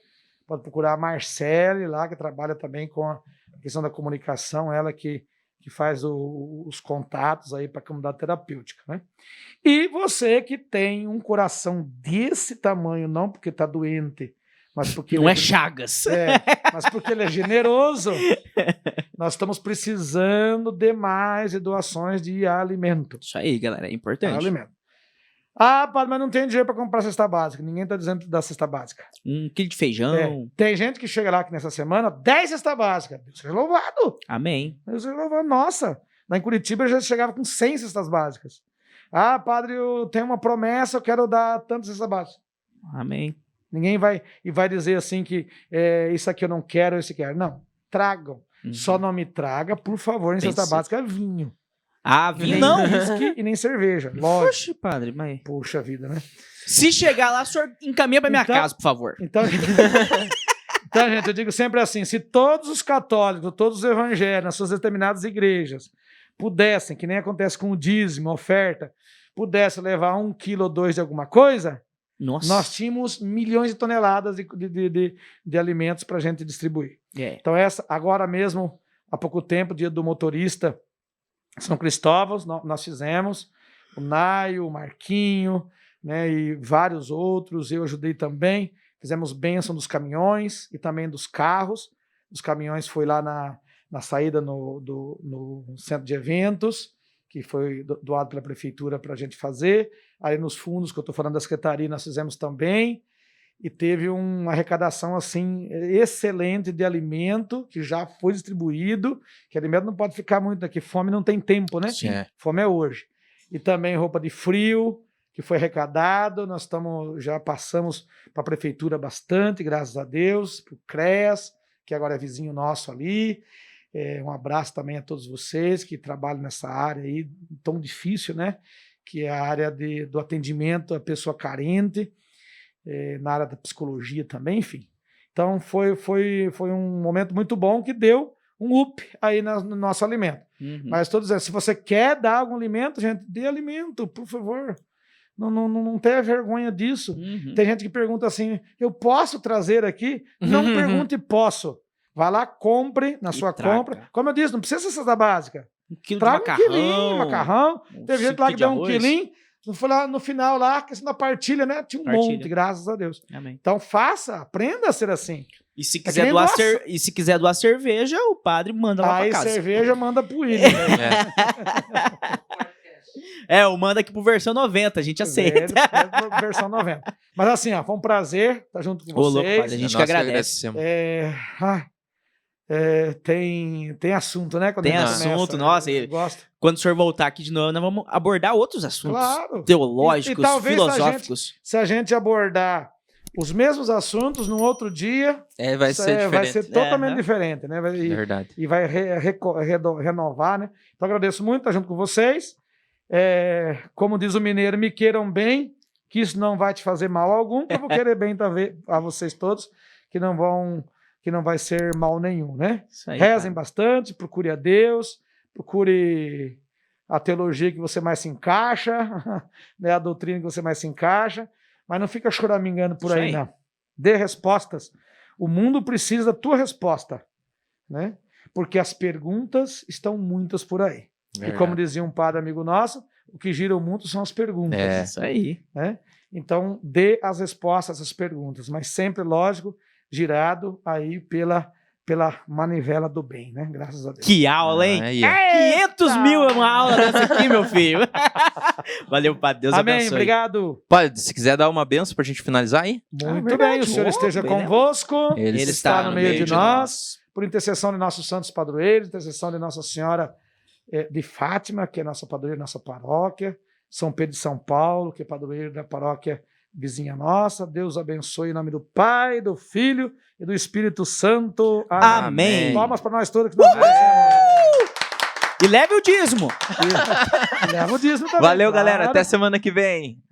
Pode procurar a Marcele lá, que trabalha também com a questão da comunicação, ela que faz os contatos aí para a comunidade terapêutica, né? E você que tem um coração desse tamanho, não porque está doente, mas porque... Não é Chagas. Mas porque ele é generoso, nós estamos precisando de mais doações de alimento. Isso aí, galera, é importante. Alimento. Padre, mas não tem dinheiro para comprar cesta básica. Ninguém está dizendo da cesta básica. Um quilo de feijão. Tem gente que chega lá aqui nessa semana, 10 cesta básica. Deus seja louvado. Amém. Deus seja louvado. Nossa, lá em Curitiba eu já chegava com 100 cestas básicas. Padre, eu tenho uma promessa, eu quero dar tantas cestas básicas. Amém. Ninguém vai dizer assim que isso aqui eu não quero, esse quero. Não, tragam. Só não me traga, por favor, em cesta básica, vinho. Vinho Nem não. whisky e nem cerveja. Lógico. Oxe, padre, mas... Puxa vida, né? Se chegar lá, o senhor encaminha pra minha Então- casa, por favor. Então, gente, eu digo sempre assim, se todos os católicos, todos os evangélicos, nas suas determinadas igrejas, pudessem, que nem acontece com o dízimo, a oferta, pudessem levar 1 quilo ou 2 de alguma coisa, Nossa. nós tínhamos milhões de toneladas de alimentos para a gente distribuir. Então, agora mesmo, há pouco tempo, dia do motorista, São Cristóvão, nós fizemos, o Naio, o Marquinho, né, e vários outros, eu ajudei também, fizemos bênção dos caminhões e também dos carros. Os caminhões foi lá na saída no centro de eventos, que foi doado pela prefeitura para a gente fazer. Aí nos fundos, que eu estou falando da secretaria, nós fizemos também. E teve uma arrecadação assim excelente de alimento, que já foi distribuído, que alimento não pode ficar muito aqui, fome não tem tempo, né? Sim. Fome é hoje. E também roupa de frio, que foi arrecadado, nós já passamos para a prefeitura bastante, graças a Deus, para o CREAS, que agora é vizinho nosso ali. Um abraço também a todos vocês que trabalham nessa área aí, tão difícil, né? Que é a área do atendimento à pessoa carente, na área da psicologia também, enfim. Então foi um momento muito bom que deu um up aí no nosso alimento. Mas estou dizendo, se você quer dar algum alimento, gente, dê alimento, por favor. Não tenha vergonha disso. Tem gente que pergunta assim, eu posso trazer aqui? Não pergunte posso. Vai lá, compre na sua compra. Como eu disse, não precisa ser cesta básica. Traga um quilinho, macarrão. Teve gente lá que deu um quilinho. No final lá, questão da partilha, né? Tinha um monte, graças a Deus. Amém. Então aprenda a ser assim. E se quiser doar cerveja, o padre manda lá pra casa. Aí cerveja manda pro William. O manda aqui pro versão 90, a gente aceita. Versão 90. Mas assim, ó, foi um prazer estar junto com vocês. Louco, padre, a gente que agradece. Tem assunto, né? Tem assunto, nossa. Gosto. Quando o senhor voltar aqui de novo, nós vamos abordar outros assuntos. Claro. Teológicos, e talvez filosóficos. Se a gente abordar os mesmos assuntos num outro dia, vai ser diferente. Vai ser totalmente diferente, né? Verdade. E vai renovar, né? Então agradeço muito estar junto com vocês. Como diz o mineiro, me queiram bem, que isso não vai te fazer mal algum, que eu vou querer bem a vocês todos, que não vai ser mal nenhum, né? Isso aí, rezem bastante, procure a Deus, procure a teologia que você mais se encaixa, né? A doutrina que você mais se encaixa, mas não fica choramingando por aí, não. Dê respostas. O mundo precisa da tua resposta, né? Porque as perguntas estão muitas por aí. Verdade. E como dizia um padre amigo nosso, o que gira o mundo são as perguntas. Isso aí. Né? Então, dê as respostas às perguntas, mas sempre, lógico, girado aí pela manivela do bem, né? Graças a Deus. Que aula, hein? 500 mil é uma aula dessa aqui, meu filho. Valeu, Padre. Deus Amém, abençoe. obrigado. Padre, se quiser dar uma benção pra gente finalizar aí. Muito bem, o Senhor esteja convosco. Ele está no meio de nós. Por intercessão de nossos santos padroeiros, intercessão de Nossa Senhora de Fátima, que é nossa padroeira, nossa paróquia. São Pedro de São Paulo, que é padroeiro da paróquia vizinha nossa. Deus abençoe em nome do Pai, do Filho e do Espírito Santo. Amém. Palmas para nós todos que nós merecemos. E leve o dízimo. Leva o dízimo também. Valeu, galera. Até semana que vem.